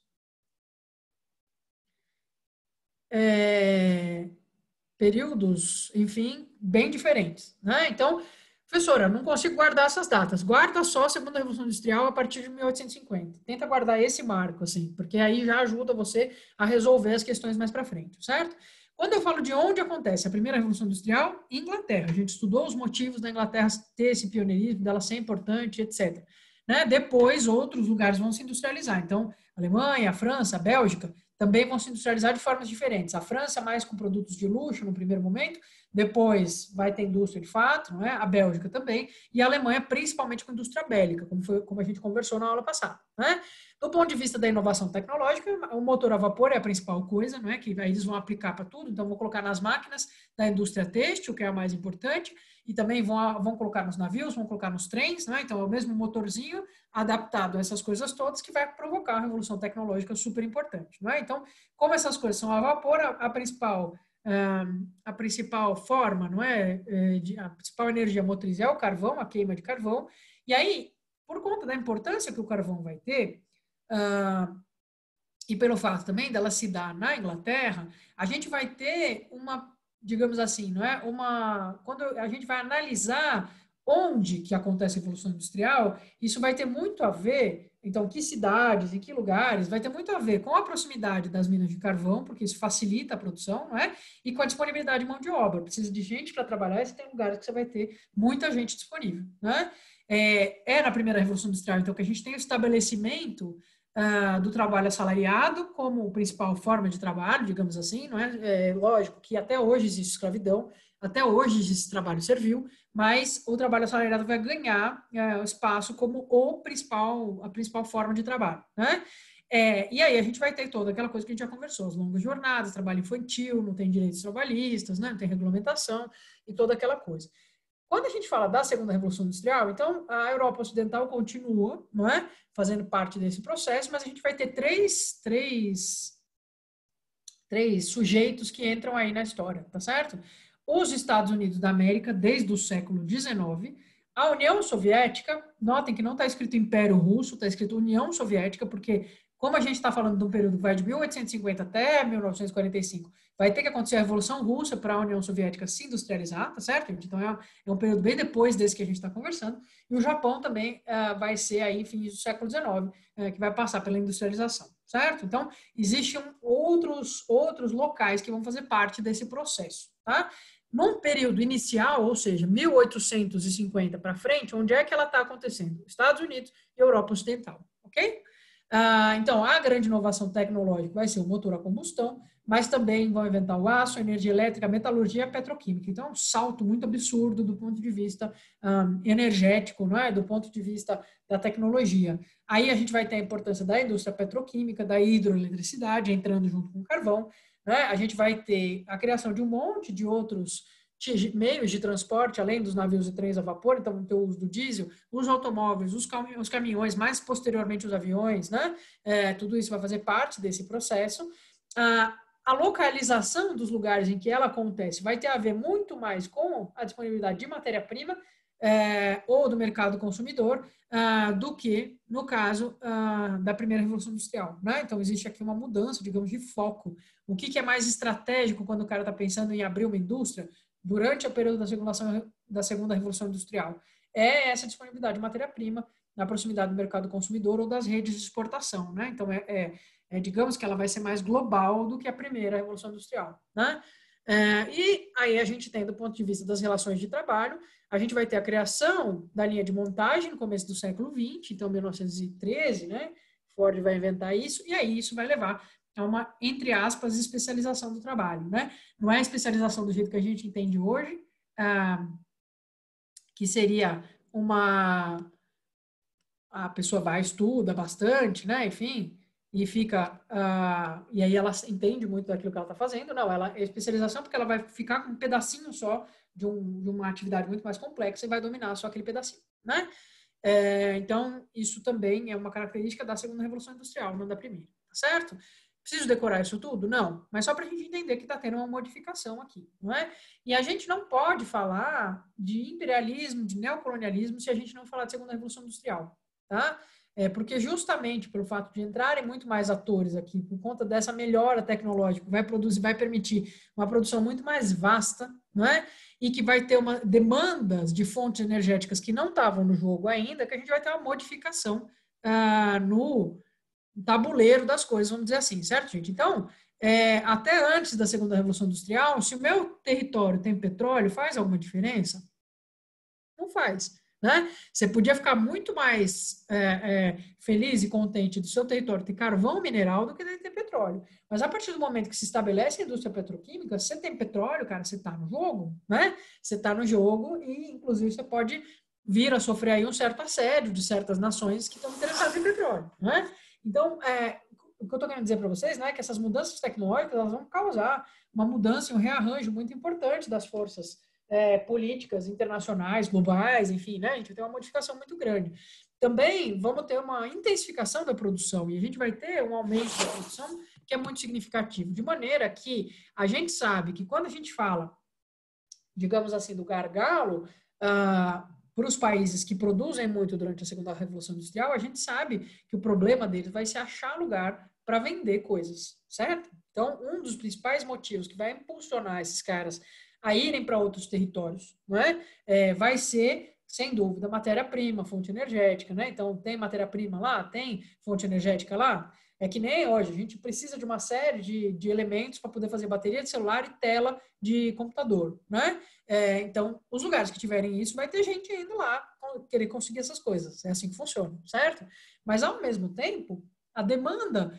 enfim, bem diferentes, né? Então, professora, não consigo guardar essas datas. Guarda só a Segunda Revolução Industrial a partir de 1850. Tenta guardar esse marco, assim, porque aí já ajuda você a resolver as questões mais para frente, certo? Quando eu falo de onde acontece a primeira Revolução Industrial, Inglaterra. A gente estudou os motivos da Inglaterra ter esse pioneirismo, dela ser importante, etc. Né? Depois, outros lugares vão se industrializar. Então, a Alemanha, a França, a Bélgica também vão se industrializar de formas diferentes. A França mais com produtos de luxo no primeiro momento, depois vai ter indústria de fato, não é? A Bélgica também, e a Alemanha principalmente com indústria bélica, como a gente conversou na aula passada, né? Do ponto de vista da inovação tecnológica, o motor a vapor é a principal coisa, não é? Que aí eles vão aplicar para tudo, então vão colocar nas máquinas da indústria têxtil, que é a mais importante, e também vão colocar nos navios, vão colocar nos trens, né? Então é o mesmo motorzinho adaptado a essas coisas todas que vai provocar uma revolução tecnológica super importante, não é? Então, como essas coisas são a vapor, a principal forma, não é? A principal energia motriz é o carvão, a queima de carvão, e aí, por conta da importância que o carvão vai ter, e pelo fato também dela se dar na Inglaterra, a gente vai ter uma, digamos assim, não é? Quando a gente vai analisar onde que acontece a Revolução Industrial, isso vai ter muito a ver então, que cidades e que lugares vai ter muito a ver com a proximidade das minas de carvão, porque isso facilita a produção, não é? E com a disponibilidade de mão de obra. Precisa de gente para trabalhar, e você tem lugares que você vai ter muita gente disponível, né? Na primeira Revolução Industrial, então, que a gente tem o estabelecimento do trabalho assalariado como principal forma de trabalho, digamos assim, não é? É lógico que até hoje existe escravidão, até hoje existe trabalho servil, mas o trabalho assalariado vai ganhar espaço como a principal forma de trabalho, né? E aí a gente vai ter toda aquela coisa que a gente já conversou, as longas jornadas, trabalho infantil, não tem direitos trabalhistas, né? Não tem regulamentação e toda aquela coisa. Quando a gente fala da segunda Revolução Industrial, então a Europa Ocidental continua, não é? Fazendo parte desse processo, mas a gente vai ter três sujeitos que entram aí na história, tá certo? Os Estados Unidos da América, desde o século XIX, a União Soviética, notem que não está escrito Império Russo, está escrito União Soviética, porque como a gente está falando de um período que vai de 1850 até 1945, vai ter que acontecer a Revolução Russa para a União Soviética se industrializar, tá certo, gente? Então é um período bem depois desse que a gente está conversando. E o Japão também vai ser aí, enfim, do século XIX, que vai passar pela industrialização, certo? Então, existem outros locais que vão fazer parte desse processo, tá? Num período inicial, ou seja, 1850 para frente, onde é que ela está acontecendo? Estados Unidos e Europa Ocidental, ok? Então, a grande inovação tecnológica vai ser o motor a combustão, mas também vão inventar o aço, a energia elétrica, a metalurgia e a petroquímica. Então, é um salto muito absurdo do ponto de vista energético, não é? Do ponto de vista da tecnologia. Aí a gente vai ter a importância da indústria petroquímica, da hidroeletricidade, entrando junto com o carvão, né? A gente vai ter a criação de um monte de outros meios de transporte, além dos navios e trens a vapor, então vamos ter o uso do diesel, os automóveis, os caminhões, mais posteriormente os aviões, né? Tudo isso vai fazer parte desse processo. A localização dos lugares em que ela acontece vai ter a ver muito mais com a disponibilidade de matéria-prima ou do mercado consumidor do que no caso da primeira Revolução Industrial, né? Então existe aqui uma mudança, digamos, de foco. O que é mais estratégico quando o cara está pensando em abrir uma indústria durante o período da segunda Revolução Industrial? É essa disponibilidade de matéria-prima na proximidade do mercado consumidor ou das redes de exportação, né? Então digamos que ela vai ser mais global do que a primeira Revolução Industrial, né? E aí a gente tem, do ponto de vista das relações de trabalho, a gente vai ter a criação da linha de montagem no começo do século XX, então 1913, né? Ford vai inventar isso, e aí isso vai levar a uma, entre aspas, especialização do trabalho, né? Não é a especialização do jeito que a gente entende hoje, que seria a pessoa vai, estuda bastante, né? Enfim, e fica, e aí ela entende muito daquilo que ela está fazendo. Não, ela é especialização porque ela vai ficar com um pedacinho só de uma atividade muito mais complexa e vai dominar só aquele pedacinho, né? Então, isso também é uma característica da segunda Revolução Industrial, não da primeira, tá certo? Preciso decorar isso tudo? Não, mas só para a gente entender que está tendo uma modificação aqui, não é? E a gente não pode falar de imperialismo, de neocolonialismo, se a gente não falar de segunda Revolução Industrial, tá? Porque justamente pelo fato de entrarem muito mais atores aqui, por conta dessa melhora tecnológica, vai permitir uma produção muito mais vasta, não é? E que vai ter demandas de fontes energéticas que não estavam no jogo ainda, que a gente vai ter uma modificação no tabuleiro das coisas, vamos dizer assim, certo, gente? Então, até antes da segunda Revolução Industrial, se o meu território tem petróleo, faz alguma diferença? Não faz. Né? Você podia ficar muito mais feliz e contente do seu território ter carvão mineral do que de ter petróleo. Mas a partir do momento que se estabelece a indústria petroquímica, você tem petróleo, cara, você está no jogo, né? Você está no jogo e, inclusive, você pode vir a sofrer aí um certo assédio de certas nações que estão interessadas em petróleo, né? Então, o que eu estou querendo dizer para vocês, né, é que essas mudanças tecnológicas elas vão causar uma mudança e um rearranjo muito importante das forças políticas internacionais, globais, enfim, né? A gente vai ter uma modificação muito grande. Também vamos ter uma intensificação da produção e a gente vai ter um aumento da produção que é muito significativo, de maneira que a gente sabe que quando a gente fala, digamos assim, do gargalo, para os países que produzem muito durante a segunda Revolução Industrial, a gente sabe que o problema deles vai ser achar lugar para vender coisas, certo? Então, um dos principais motivos que vai impulsionar esses caras a irem para outros territórios, não é? Vai ser Sem dúvida, matéria-prima, fonte energética, né? Então, tem matéria-prima lá? Tem fonte energética lá? É que nem hoje, a gente precisa de uma série de elementos para poder fazer bateria de celular e tela de computador, né? Então, os lugares que tiverem isso, vai ter gente indo lá querer conseguir essas coisas. É assim que funciona, certo? Mas, ao mesmo tempo, a demanda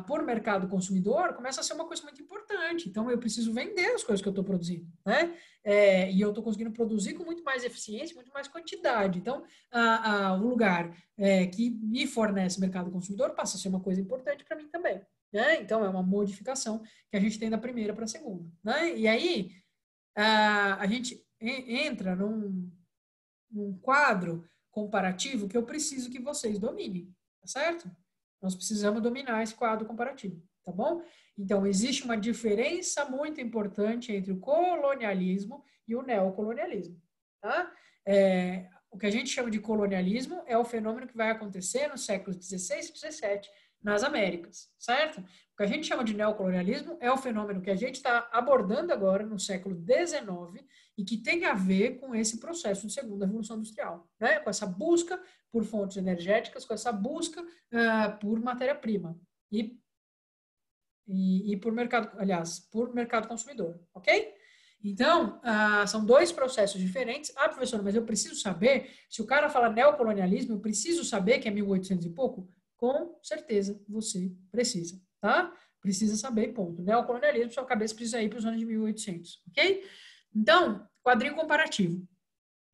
por mercado consumidor começa a ser uma coisa muito importante. Então, eu preciso vender as coisas que eu estou produzindo, né? E eu estou conseguindo produzir com muito mais eficiência, muito mais quantidade. Então, o lugar que me fornece mercado consumidor passa a ser uma coisa importante para mim também. Né? Então, é uma modificação que a gente tem da primeira para a segunda. Né? E aí, a gente entra num quadro comparativo que eu preciso que vocês dominem, tá certo? Nós precisamos dominar esse quadro comparativo, tá bom? Então, existe uma diferença muito importante entre o colonialismo e o neocolonialismo, tá? O que a gente chama de colonialismo é o fenômeno que vai acontecer nos séculos XVI e XVII nas Américas, certo? O que a gente chama de neocolonialismo é o fenômeno que a gente está abordando agora no século XIX e que tem a ver com esse processo de segunda revolução industrial, né? Com essa busca por fontes energéticas, com essa busca por matéria-prima e por mercado, aliás, por mercado consumidor, ok? Então, são dois processos diferentes. Ah, professor, mas eu preciso saber, se o cara fala neocolonialismo, eu preciso saber que é 1800 e pouco? Com certeza você precisa, tá? Precisa saber, ponto. Neocolonialismo, sua cabeça precisa ir para os anos de 1800, ok? Então, quadrinho comparativo.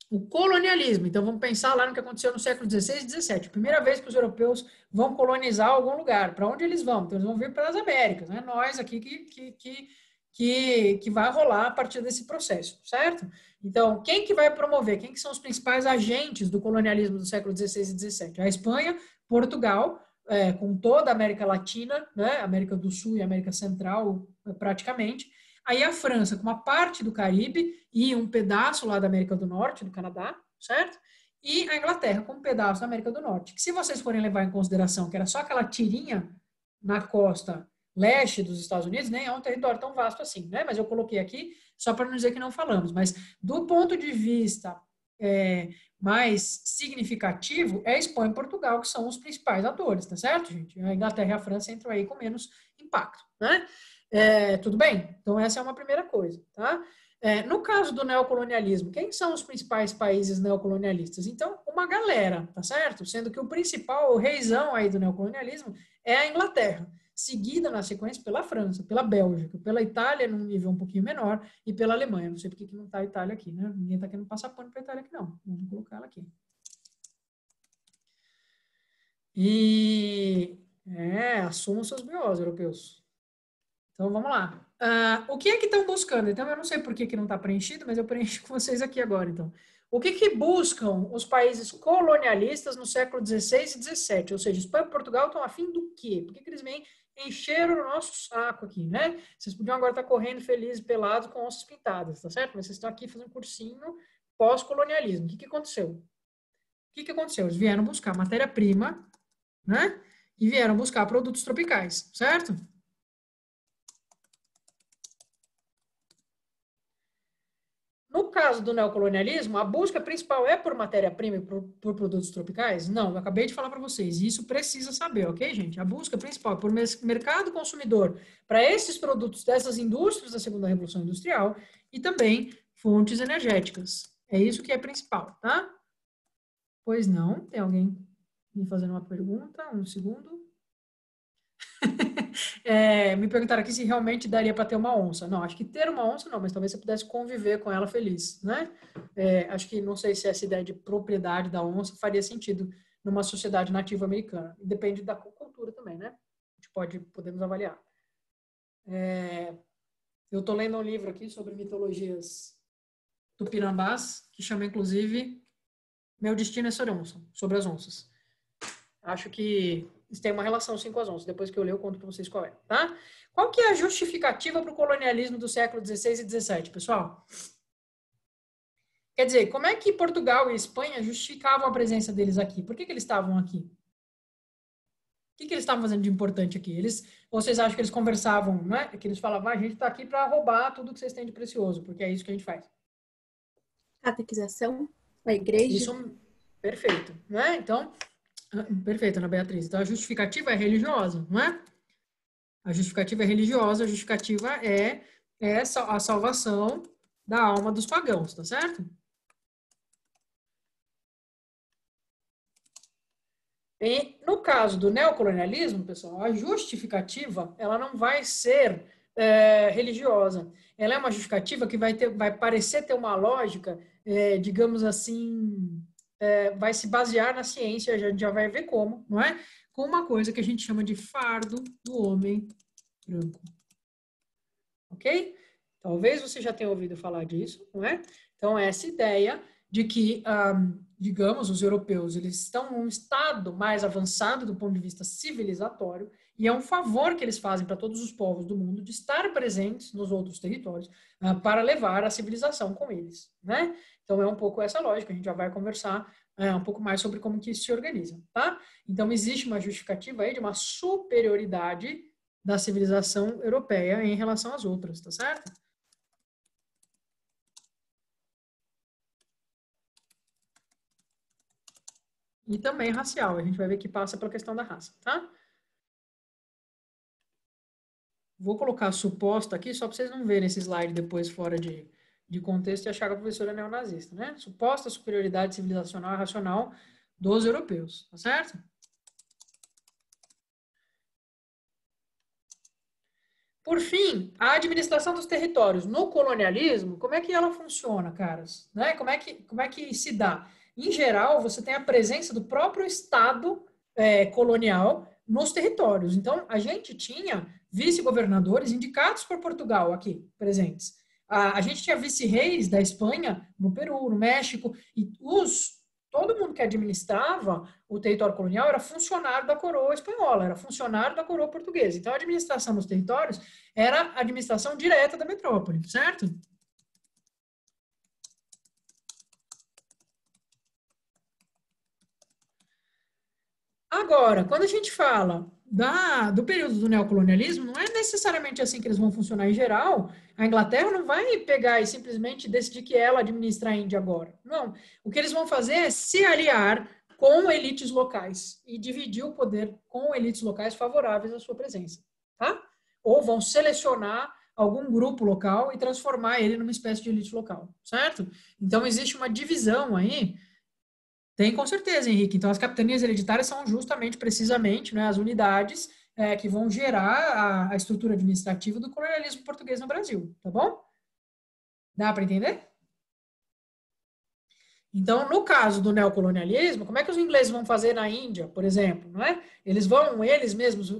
O colonialismo, então vamos pensar lá no que aconteceu no século XVI e XVII. Primeira vez que os europeus vão colonizar algum lugar. Para onde eles vão? Então eles vão vir para as Américas, né? Nós aqui que vai rolar a partir desse processo, certo? Então, quem que vai promover? Quem que são os principais agentes do colonialismo do século XVI e XVII? A Espanha, Portugal, com toda a América Latina, né? América do Sul e América Central, praticamente. Aí a França, com uma parte do Caribe e um pedaço lá da América do Norte, do Canadá, certo? E a Inglaterra, com um pedaço da América do Norte. Que se vocês forem levar em consideração que era só aquela tirinha na costa leste dos Estados Unidos, nem é um território tão vasto assim, né? Mas eu coloquei aqui só para não dizer que não falamos. Mas do ponto de vista mais significativo, é a Espanha e Portugal, que são os principais atores, tá certo, gente? A Inglaterra e a França entram aí com menos impacto, né? Tudo bem? Então, essa é uma primeira coisa, tá? No caso do neocolonialismo, quem são os principais países neocolonialistas? Então, uma galera, tá certo? Sendo que o principal, o reizão aí do neocolonialismo é a Inglaterra, seguida na sequência pela França, pela Bélgica, pela Itália num nível um pouquinho menor e pela Alemanha. Não sei por que não tá a Itália aqui, né? Ninguém tá querendo passar pano para a Itália aqui, não. Vamos colocar ela aqui. Assumam seus BOs, europeus. Então, vamos lá. O que é que estão buscando? Então, eu não sei por que não está preenchido, mas eu preencho com vocês aqui agora, então. O que buscam os países colonialistas no século XVI e XVII? Ou seja, Espanha e Portugal estão afim do quê? Por que eles vêm encheram o nosso saco aqui, né? Vocês podiam agora estar correndo felizes, pelados, com onças pintadas, tá certo? Mas vocês estão aqui fazendo um cursinho pós-colonialismo. O que aconteceu? O que aconteceu? Eles vieram buscar matéria-prima, né? E vieram buscar produtos tropicais, certo? No caso do neocolonialismo, a busca principal é por matéria-prima e por produtos tropicais? Não, eu acabei de falar para vocês. Isso precisa saber, ok, gente? A busca principal é por mercado consumidor para esses produtos dessas indústrias da segunda revolução industrial e também fontes energéticas. É isso que é principal, tá? Pois não, tem alguém me fazendo uma pergunta? Um segundo. Me perguntaram aqui se realmente daria para ter uma onça. Não, acho que ter uma onça não, mas talvez você pudesse conviver com ela feliz, né? Acho que não sei se essa ideia de propriedade da onça faria sentido numa sociedade nativa americana. Depende da cultura também, né? A gente podemos avaliar. Eu estou lendo um livro aqui sobre mitologias tupinambás, que chama, inclusive, Meu Destino é Ser Onça, sobre as onças. Acho que isso tem uma relação sim com as onças. Depois que eu ler, eu conto para vocês qual é, tá? Qual que é a justificativa para o colonialismo do século XVI e XVII, pessoal? Quer dizer, como é que Portugal e Espanha justificavam a presença deles aqui? Por que eles estavam aqui? O que eles estavam fazendo de importante aqui? Ou vocês acham que eles conversavam, né? Que eles falavam, a gente está aqui para roubar tudo que vocês têm de precioso, porque é isso que a gente faz. Catequização? A igreja? Isso, perfeito, né? Então, perfeito, Ana Beatriz. Então, a justificativa é religiosa, não é? A justificativa é religiosa, a justificativa é a salvação da alma dos pagãos, tá certo? E no caso do neocolonialismo, pessoal, a justificativa ela não vai ser religiosa. Ela é uma justificativa que vai parecer ter uma lógica, digamos assim, vai se basear na ciência, a gente já vai ver como, não é? Com uma coisa que a gente chama de fardo do homem branco. Ok? Talvez você já tenha ouvido falar disso, não é? Então, essa ideia de que, digamos, os europeus, eles estão num estado mais avançado do ponto de vista civilizatório, e é um favor que eles fazem para todos os povos do mundo de estar presentes nos outros territórios para levar a civilização com eles, né? Então, é um pouco essa lógica, a gente já vai conversar um pouco mais sobre como que isso se organiza, tá? Então, existe uma justificativa aí de uma superioridade da civilização europeia em relação às outras, tá certo? E também racial, a gente vai ver que passa pela questão da raça, tá? Vou colocar suposta aqui, só para vocês não verem esse slide depois fora de contexto e achar que a professora é neonazista, né? Suposta superioridade civilizacional e racional dos europeus, tá certo? Por fim, a administração dos territórios no colonialismo, como é que ela funciona, caras? Né? Como é que se dá? Em geral, você tem a presença do próprio Estado colonial nos territórios. Então, a gente tinha vice-governadores indicados por Portugal aqui, presentes. A gente tinha vice-reis da Espanha, no Peru, no México, e todo mundo que administrava o território colonial era funcionário da coroa espanhola, era funcionário da coroa portuguesa. Então, a administração dos territórios era a administração direta da metrópole, certo? Agora, quando a gente fala do período do neocolonialismo, não é necessariamente assim que eles vão funcionar em geral. A Inglaterra não vai pegar e simplesmente decidir que ela administra a Índia agora. Não. O que eles vão fazer é se aliar com elites locais e dividir o poder com elites locais favoráveis à sua presença, tá? Ou vão selecionar algum grupo local e transformar ele numa espécie de elite local, certo? Então, existe uma divisão aí. Tem, com certeza, Henrique. Então, as capitanias hereditárias são justamente, precisamente, né, as unidades que vão gerar a estrutura administrativa do colonialismo português no Brasil, tá bom? Dá para entender? Então, no caso do neocolonialismo, como é que os ingleses vão fazer na Índia, por exemplo? Não é? Eles vão, eles mesmos,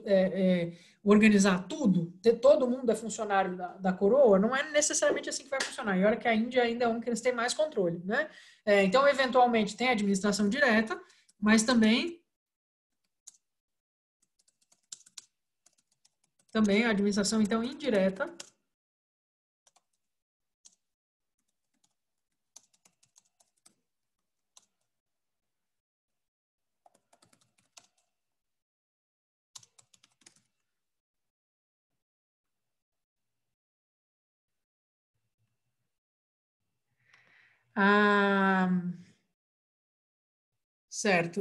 organizar tudo? Todo mundo é funcionário da coroa? Não é necessariamente assim que vai funcionar. E olha que a Índia ainda é um que eles têm mais controle, né? Então, eventualmente, tem a administração direta, mas também a administração, então, indireta. Certo.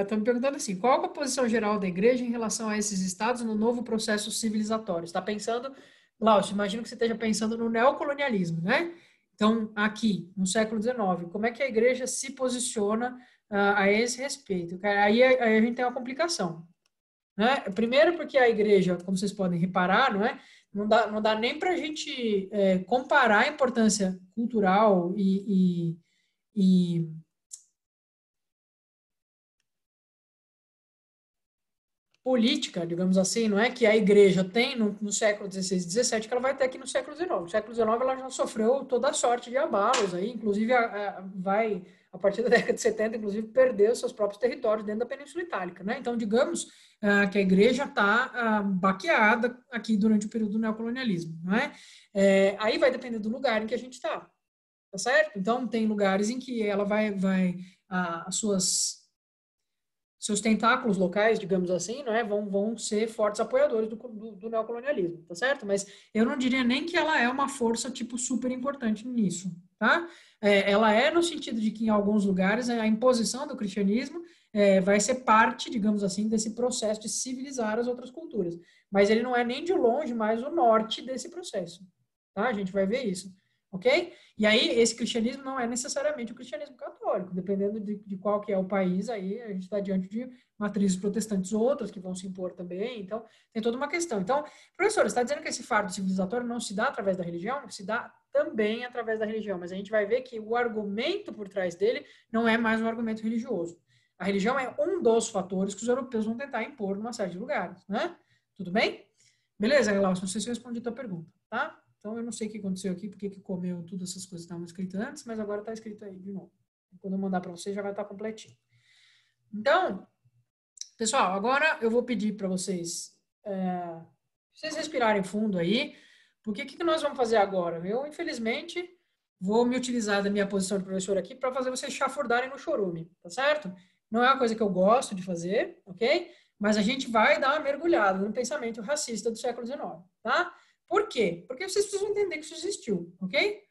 Estão me perguntando assim, qual a posição geral da igreja em relação a esses estados no novo processo civilizatório? Está pensando, Glaucio, imagino que você esteja pensando no neocolonialismo, né? Então, aqui, no século XIX, como é que a igreja se posiciona a esse respeito? Aí a gente tem uma complicação, né? Primeiro porque a igreja, como vocês podem reparar, não é? Não dá nem para a gente comparar a importância cultural e política, digamos assim, não é que a igreja tem no século XVI e XVII, que ela vai ter aqui no século XIX. No século XIX ela já sofreu toda a sorte de abalos, aí, inclusive vai, a partir da década de 70, inclusive, perder seus próprios territórios dentro da Península Itálica, né? Então, digamos que a igreja está baqueada aqui durante o período do neocolonialismo, não é? Aí vai depender do lugar em que a gente está, tá certo? Então, tem lugares em que ela as suas seus tentáculos locais, digamos assim, não é, vão ser fortes apoiadores do neocolonialismo, tá certo? Mas eu não diria nem que ela é uma força, tipo, super importante nisso, tá? Ela é no sentido de que, em alguns lugares, a imposição do cristianismo vai ser parte, digamos assim, desse processo de civilizar as outras culturas. Mas ele não é nem de longe mais o norte desse processo, tá? A gente vai ver isso, ok? E aí, esse cristianismo não é necessariamente o cristianismo católico, dependendo de qual que é o país, aí a gente está diante de matrizes protestantes outras que vão se impor também, então tem toda uma questão. Então, professor, você está dizendo que esse fardo civilizatório não se dá através da religião? Se dá também através da religião, mas a gente vai ver que o argumento por trás dele não é mais um argumento religioso. A religião é um dos fatores que os europeus vão tentar impor numa série de lugares, né? Tudo bem? Beleza, Glaucio? Não sei se eu respondi a tua pergunta, tá? Então, eu não sei o que aconteceu aqui, porque que comeu todas essas coisas que estavam escritas antes, mas agora está escrito aí de novo. Quando eu mandar para vocês, já vai estar completinho. Então, pessoal, agora eu vou pedir para vocês respirarem fundo aí, porque o que nós vamos fazer agora? Eu, infelizmente, vou me utilizar da minha posição de professor aqui para fazer vocês chafurdarem no chorume, tá certo? Não é uma coisa que eu gosto de fazer, ok? Mas a gente vai dar uma mergulhada no pensamento racista do século XIX, tá? Por quê? Porque vocês precisam entender que isso existiu, ok?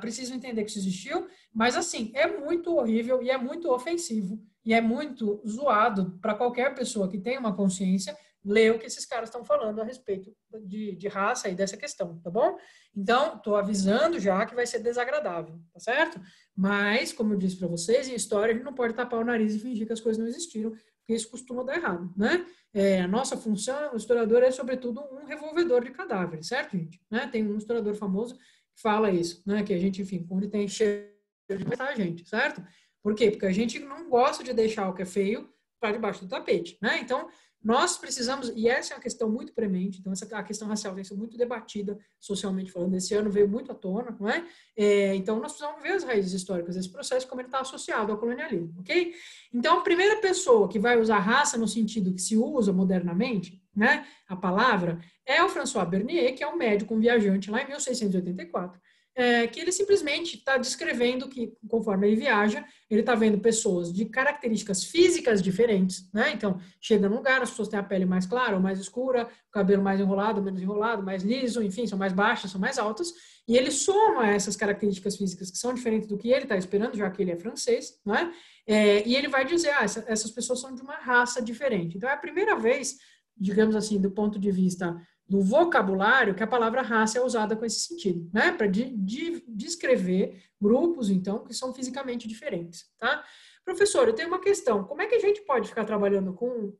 Precisam entender que isso existiu, mas assim, é muito horrível e é muito ofensivo e é muito zoado para qualquer pessoa que tenha uma consciência ler o que esses caras estão falando a respeito de raça e dessa questão, tá bom? Então, estou avisando já que vai ser desagradável, tá certo? Mas, como eu disse para vocês, em história a gente não pode tapar o nariz e fingir que as coisas não existiram, porque isso costuma dar errado, né? A nossa função, o historiador, é sobretudo um revolvedor de cadáveres, certo, gente? Né? Tem um historiador famoso que fala isso, né? Que a gente, enfim, quando tem cheiro de matar a gente, certo? Por quê? Porque a gente não gosta de deixar o que é feio para debaixo do tapete, né? Então, nós precisamos, e essa é uma questão muito premente, então a questão racial tem sido muito debatida socialmente falando, esse ano veio muito à tona, não é? Então nós precisamos ver as raízes históricas desse processo, como ele está associado ao colonialismo, ok? Então a primeira pessoa que vai usar raça no sentido que se usa modernamente, né, a palavra, é o François Bernier, que é um médico, um viajante lá em 1684, que ele simplesmente está descrevendo que, conforme ele viaja, ele está vendo pessoas de características físicas diferentes, né? Então, chega num lugar, as pessoas têm a pele mais clara ou mais escura, o cabelo mais enrolado, menos enrolado, mais liso, enfim, são mais baixas, são mais altas, e ele soma essas características físicas que são diferentes do que ele está esperando, já que ele é francês, não é? E ele vai dizer, essas pessoas são de uma raça diferente. Então, é a primeira vez, digamos assim, do ponto de vista do vocabulário, que a palavra raça é usada com esse sentido, né? Para descrever grupos, então, que são fisicamente diferentes, tá? Professor, eu tenho uma questão. Como é que a gente pode ficar trabalhando com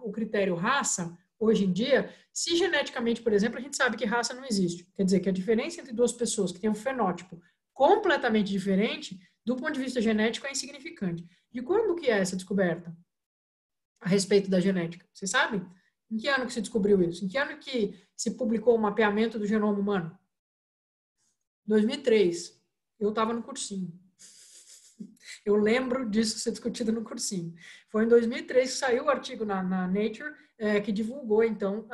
o critério raça, hoje em dia, se geneticamente, por exemplo, a gente sabe que raça não existe? Quer dizer, que a diferença entre duas pessoas que têm um fenótipo completamente diferente, do ponto de vista genético, é insignificante. De quando que é essa descoberta a respeito da genética? Vocês sabem? Em que ano que se descobriu isso? Em que ano que se publicou o mapeamento do genoma humano? 2003. Eu estava no cursinho. Eu lembro disso ser discutido no cursinho. Foi em 2003 que saiu o artigo na Nature que divulgou, então,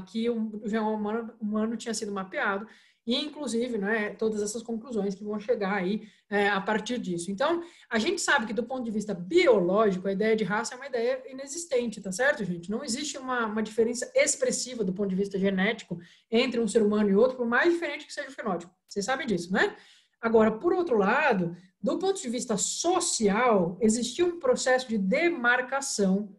que o genoma humano tinha sido mapeado e, inclusive, né, todas essas conclusões que vão chegar aí a partir disso. Então, a gente sabe que, do ponto de vista biológico, a ideia de raça é uma ideia inexistente, tá certo, gente? Não existe uma diferença expressiva do ponto de vista genético entre um ser humano e outro, por mais diferente que seja o fenótipo. Vocês sabem disso, né? Agora, por outro lado, do ponto de vista social, existia um processo de demarcação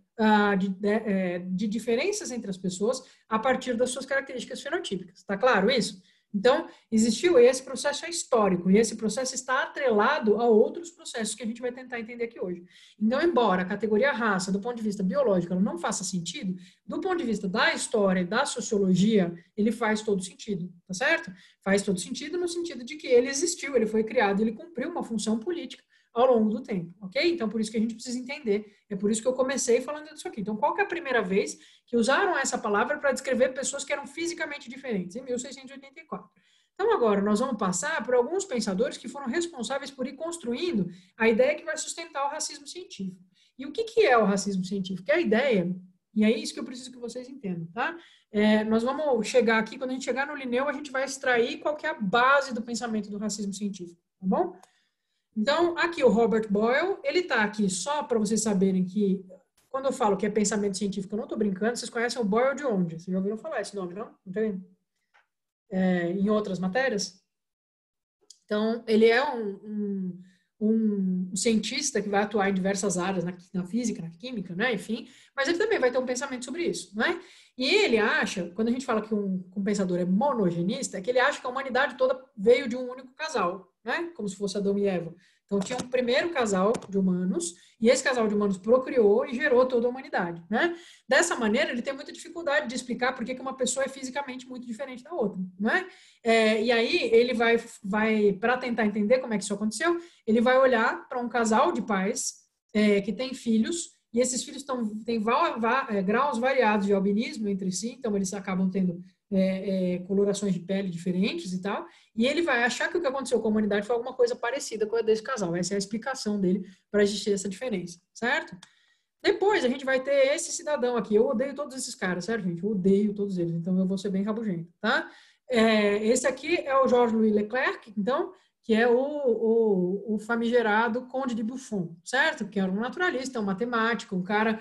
de diferenças entre as pessoas a partir das suas características fenotípicas. Tá claro isso? Então, existiu esse processo histórico, e esse processo está atrelado a outros processos que a gente vai tentar entender aqui hoje. Então, embora a categoria raça, do ponto de vista biológico, ela não faça sentido, do ponto de vista da história e da sociologia, ele faz todo sentido, tá certo? Faz todo sentido no sentido de que ele existiu, ele foi criado, ele cumpriu uma função política ao longo do tempo, ok? Então, por isso que a gente precisa entender, é por isso que eu comecei falando disso aqui. Então, qual que é a primeira vez que usaram essa palavra para descrever pessoas que eram fisicamente diferentes? Em 1684. Então, agora, nós vamos passar por alguns pensadores que foram responsáveis por ir construindo a ideia que vai sustentar o racismo científico. E o que é o racismo científico? É a ideia, e é isso que eu preciso que vocês entendam, tá? Nós vamos chegar aqui, quando a gente chegar no Linneu, a gente vai extrair qual que é a base do pensamento do racismo científico, tá bom? Então, aqui o Robert Boyle, ele está aqui só para vocês saberem que, quando eu falo que é pensamento científico, eu não estou brincando, vocês conhecem o Boyle de onde? Vocês já ouviram falar esse nome, não? Não tem? Em outras matérias? Então, ele é um cientista que vai atuar em diversas áreas, na física, na química, né? Enfim, mas ele também vai ter um pensamento sobre isso, né? E ele acha, quando a gente fala que um pensador é monogenista, é que ele acha que a humanidade toda veio de um único casal, né? Como se fosse Adão e Eva. Então, tinha um primeiro casal de humanos, e esse casal de humanos procriou e gerou toda a humanidade, né? Dessa maneira, ele tem muita dificuldade de explicar por que uma pessoa é fisicamente muito diferente da outra, né? E aí, ele vai para tentar entender como é que isso aconteceu, ele vai olhar para um casal de pais que tem filhos, e esses filhos têm graus variados de albinismo entre si, então eles acabam tendo colorações de pele diferentes e tal, e ele vai achar que o que aconteceu com a humanidade foi alguma coisa parecida com a desse casal. Essa é a explicação dele para existir essa diferença, certo? Depois a gente vai ter esse cidadão aqui. Eu odeio todos esses caras, certo, gente? Eu odeio todos eles, então eu vou ser bem rabugento, tá? Esse aqui é o Georges-Louis Leclerc, então, que é o famigerado Conde de Buffon, certo? Que era um naturalista, um matemático, um cara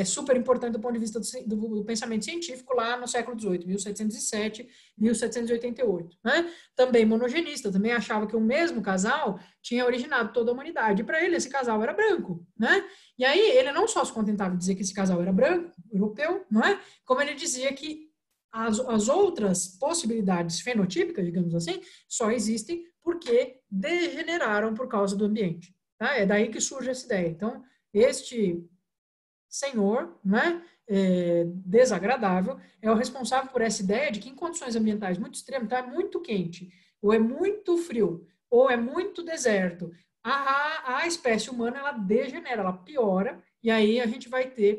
super importante do ponto de vista do pensamento científico lá no século XVIII, 1707, 1788, né? Também monogenista, também achava que o mesmo casal tinha originado toda a humanidade. E para ele, esse casal era branco, né? E aí, ele não só se contentava de dizer que esse casal era branco, europeu, não é? Como ele dizia que as outras possibilidades fenotípicas, digamos assim, só existem porque degeneraram por causa do ambiente. Tá? É daí que surge essa ideia. Então, este senhor, né, desagradável, é o responsável por essa ideia de que em condições ambientais muito extremas, então é muito quente, ou é muito frio, ou é muito deserto, a espécie humana ela degenera, ela piora, e aí a gente vai ter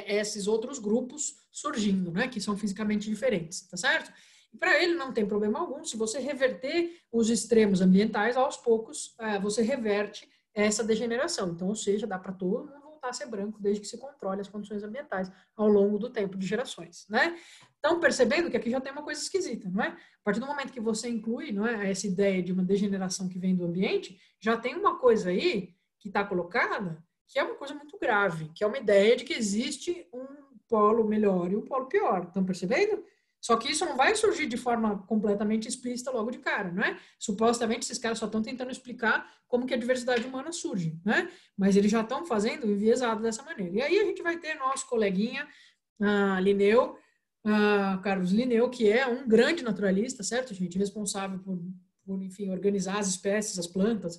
esses outros grupos surgindo, né, que são fisicamente diferentes, tá certo? E para ele não tem problema algum, se você reverter os extremos ambientais, aos poucos você reverte essa degeneração. Então, ou seja, dá para todo mundo voltar a ser branco, desde que se controle as condições ambientais ao longo do tempo de gerações, né? Então, percebendo que aqui já tem uma coisa esquisita, não é? A partir do momento que você inclui, não é, essa ideia de uma degeneração que vem do ambiente, já tem uma coisa aí que está colocada que é uma coisa muito grave, que é uma ideia de que existe um polo melhor e um polo pior. Estão percebendo? Só que isso não vai surgir de forma completamente explícita logo de cara, não é? Supostamente, esses caras só estão tentando explicar como que a diversidade humana surge, né? Mas eles já estão fazendo enviesado dessa maneira. E aí a gente vai ter nosso coleguinha, Linneu, Carlos Linneu, que é um grande naturalista, certo, gente? Responsável por enfim, organizar as espécies, as plantas,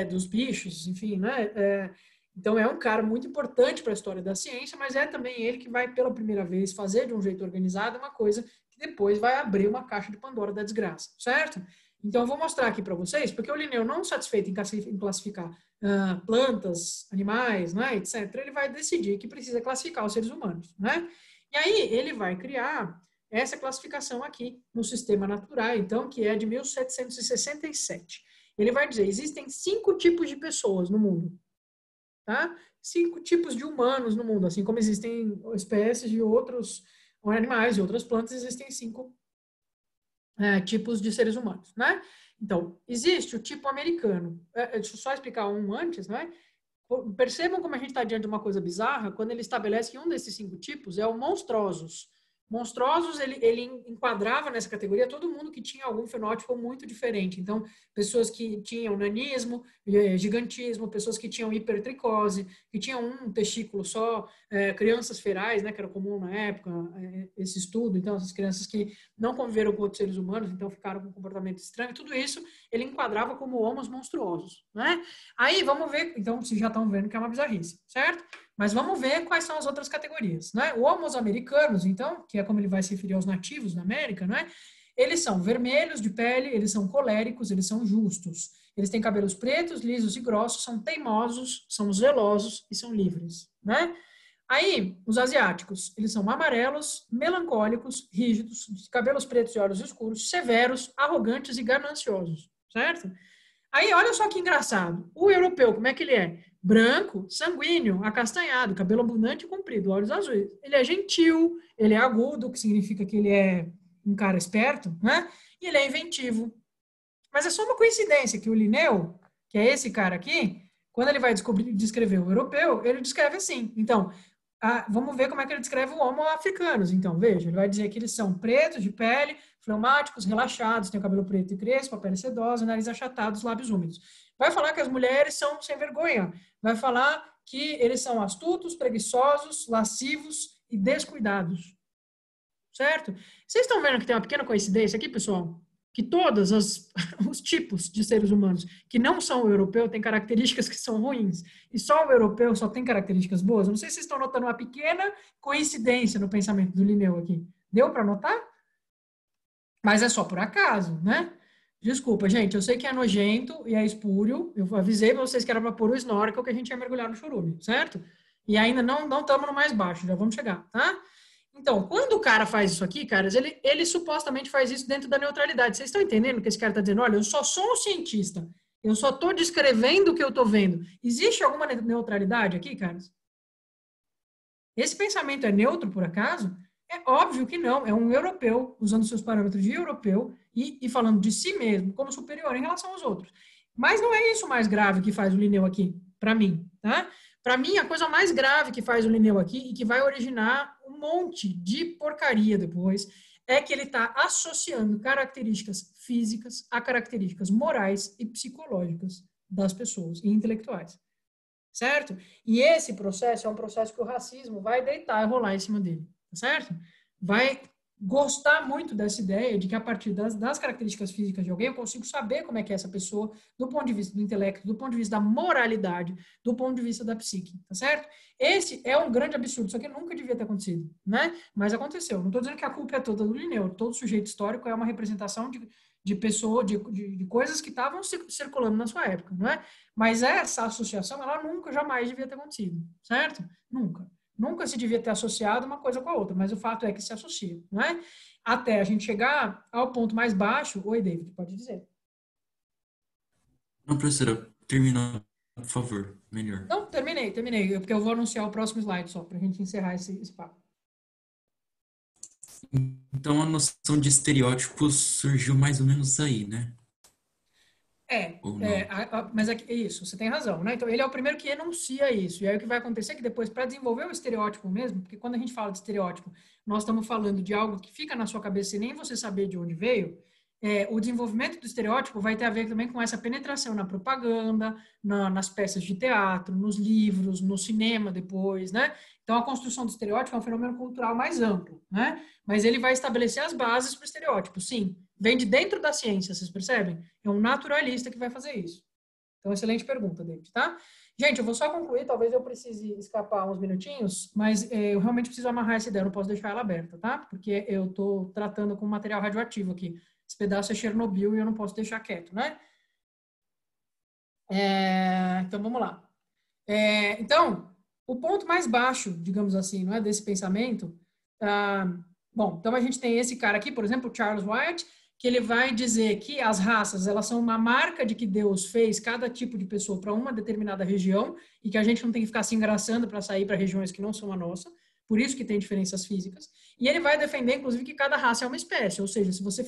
dos bichos, enfim, né? Então, é um cara muito importante para a história da ciência, mas é também ele que vai, pela primeira vez, fazer de um jeito organizado uma coisa que depois vai abrir uma caixa de Pandora da desgraça, certo? Então, eu vou mostrar aqui para vocês, porque o Linneu, não satisfeito em classificar plantas, animais, né, etc., ele vai decidir que precisa classificar os seres humanos, né? E aí, ele vai criar essa classificação aqui no Sistema Natural, então, que é de 1767. Ele vai dizer, existem 5 tipos de pessoas no mundo. Tá? 5 tipos de humanos no mundo, assim como existem espécies de outros animais e outras plantas, existem 5 tipos de seres humanos, né? Então, existe o tipo americano. Deixa eu só explicar um antes, né? Percebam como a gente está diante de uma coisa bizarra quando ele estabelece que um desses 5 tipos é o monstruosos. Monstruosos, ele enquadrava nessa categoria todo mundo que tinha algum fenótipo muito diferente. Então, pessoas que tinham nanismo, gigantismo, pessoas que tinham hipertricose, que tinham um testículo só, crianças ferais, né, que era comum na época, esse estudo. Então, essas crianças que não conviveram com outros seres humanos, então ficaram com um comportamento estranho, tudo isso ele enquadrava como homos monstruosos, né? Aí, vamos ver, então, vocês já estão vendo que é uma bizarrice, certo? Mas vamos ver quais são as outras categorias, né? O Homos americanos, então, que é como ele vai se referir aos nativos da América, não é? Eles são vermelhos de pele, eles são coléricos, eles são justos. Eles têm cabelos pretos, lisos e grossos, são teimosos, são zelosos e são livres, né? Aí, os asiáticos, eles são amarelos, melancólicos, rígidos, de cabelos pretos e olhos escuros, severos, arrogantes e gananciosos, certo? Aí, olha só que engraçado. O europeu, como é que ele é? Branco, sanguíneo, acastanhado, cabelo abundante e comprido, olhos azuis. Ele é gentil, ele é agudo, que significa que ele é um cara esperto, né? E ele é inventivo. Mas é só uma coincidência que o Linneu, que é esse cara aqui, quando ele vai descrever o europeu, ele descreve assim. Então, vamos ver como é que ele descreve o Homo africanos. Então, veja, ele vai dizer que eles são pretos, de pele, fleumáticos, relaxados, têm o cabelo preto e crespo, a pele sedosa, nariz achatado, os lábios úmidos. Vai falar que as mulheres são sem vergonha. Vai falar que eles são astutos, preguiçosos, lascivos e descuidados. Certo? Vocês estão vendo que tem uma pequena coincidência aqui, pessoal? Que todos os tipos de seres humanos que não são o europeu têm características que são ruins. E só o europeu só tem características boas. Não sei se vocês estão notando uma pequena coincidência no pensamento do Linneu aqui. Deu para notar? Mas é só por acaso, né? Desculpa, gente. Eu sei que é nojento e é espúrio. Eu avisei para vocês que era para pôr o snorkel que a gente ia mergulhar no chorume, certo? E ainda não estamos no mais baixo. Já vamos chegar, tá? Então, quando o cara faz isso aqui, caras, ele supostamente faz isso dentro da neutralidade. Vocês estão entendendo que esse cara está dizendo? Olha, eu só sou um cientista. Eu só estou descrevendo o que eu estou vendo. Existe alguma neutralidade aqui, caras? Esse pensamento é neutro, por acaso? É óbvio que não. É um europeu, usando seus parâmetros de europeu e falando de si mesmo como superior em relação aos outros. Mas não é isso mais grave que faz o Linneu aqui, para mim, tá? Para mim, a coisa mais grave que faz o Linneu aqui e que vai originar um monte de porcaria depois é que ele está associando características físicas a características morais e psicológicas das pessoas e intelectuais. Certo? E esse processo é um processo que o racismo vai deitar e rolar em cima dele. Certo? Vai gostar muito dessa ideia de que a partir das características físicas de alguém eu consigo saber como é que é essa pessoa do ponto de vista do intelecto, do ponto de vista da moralidade, do ponto de vista da psique, tá certo? Esse é um grande absurdo, isso aqui nunca devia ter acontecido, né? Mas aconteceu. Não estou dizendo que a culpa é toda do Linneu, todo sujeito histórico é uma representação de pessoa, de coisas que estavam circulando na sua época, não é? Mas essa associação, ela nunca, jamais devia ter acontecido, certo? Nunca. Nunca se devia ter associado uma coisa com a outra, mas o fato é que se associa, não é? Até a gente chegar ao ponto mais baixo. Oi, David, pode dizer. Não, professora, termina, por favor, melhor. Não, terminei, porque eu vou anunciar o próximo slide só, para a gente encerrar esse papo. Então, a noção de estereótipos surgiu mais ou menos aí, né? Mas é isso, você tem razão, né? Então, ele é o primeiro que enuncia isso. E aí, o que vai acontecer é que depois, para desenvolver o estereótipo mesmo, porque quando a gente fala de estereótipo, nós estamos falando de algo que fica na sua cabeça e nem você saber de onde veio, o desenvolvimento do estereótipo vai ter a ver também com essa penetração na propaganda, nas peças de teatro, nos livros, no cinema depois, né? Então, a construção do estereótipo é um fenômeno cultural mais amplo, né? Mas ele vai estabelecer as bases para o estereótipo, sim. Vem de dentro da ciência, vocês percebem? É um naturalista que vai fazer isso. Então, excelente pergunta, David, tá? Gente, eu vou só concluir, talvez eu precise escapar uns minutinhos, mas eu realmente preciso amarrar essa ideia, eu não posso deixar ela aberta, tá? Porque eu estou tratando com material radioativo aqui. Esse pedaço é Chernobyl e eu não posso deixar quieto, né? Então, vamos lá. Então, o ponto mais baixo, digamos assim, não é, desse pensamento... bom, então a gente tem esse cara aqui, por exemplo, Charles White, que ele vai dizer que as raças, elas são uma marca de que Deus fez cada tipo de pessoa para uma determinada região e que a gente não tem que ficar se engraçando para sair para regiões que não são a nossa, por isso que tem diferenças físicas. E ele vai defender, inclusive, que cada raça é uma espécie, ou seja, se você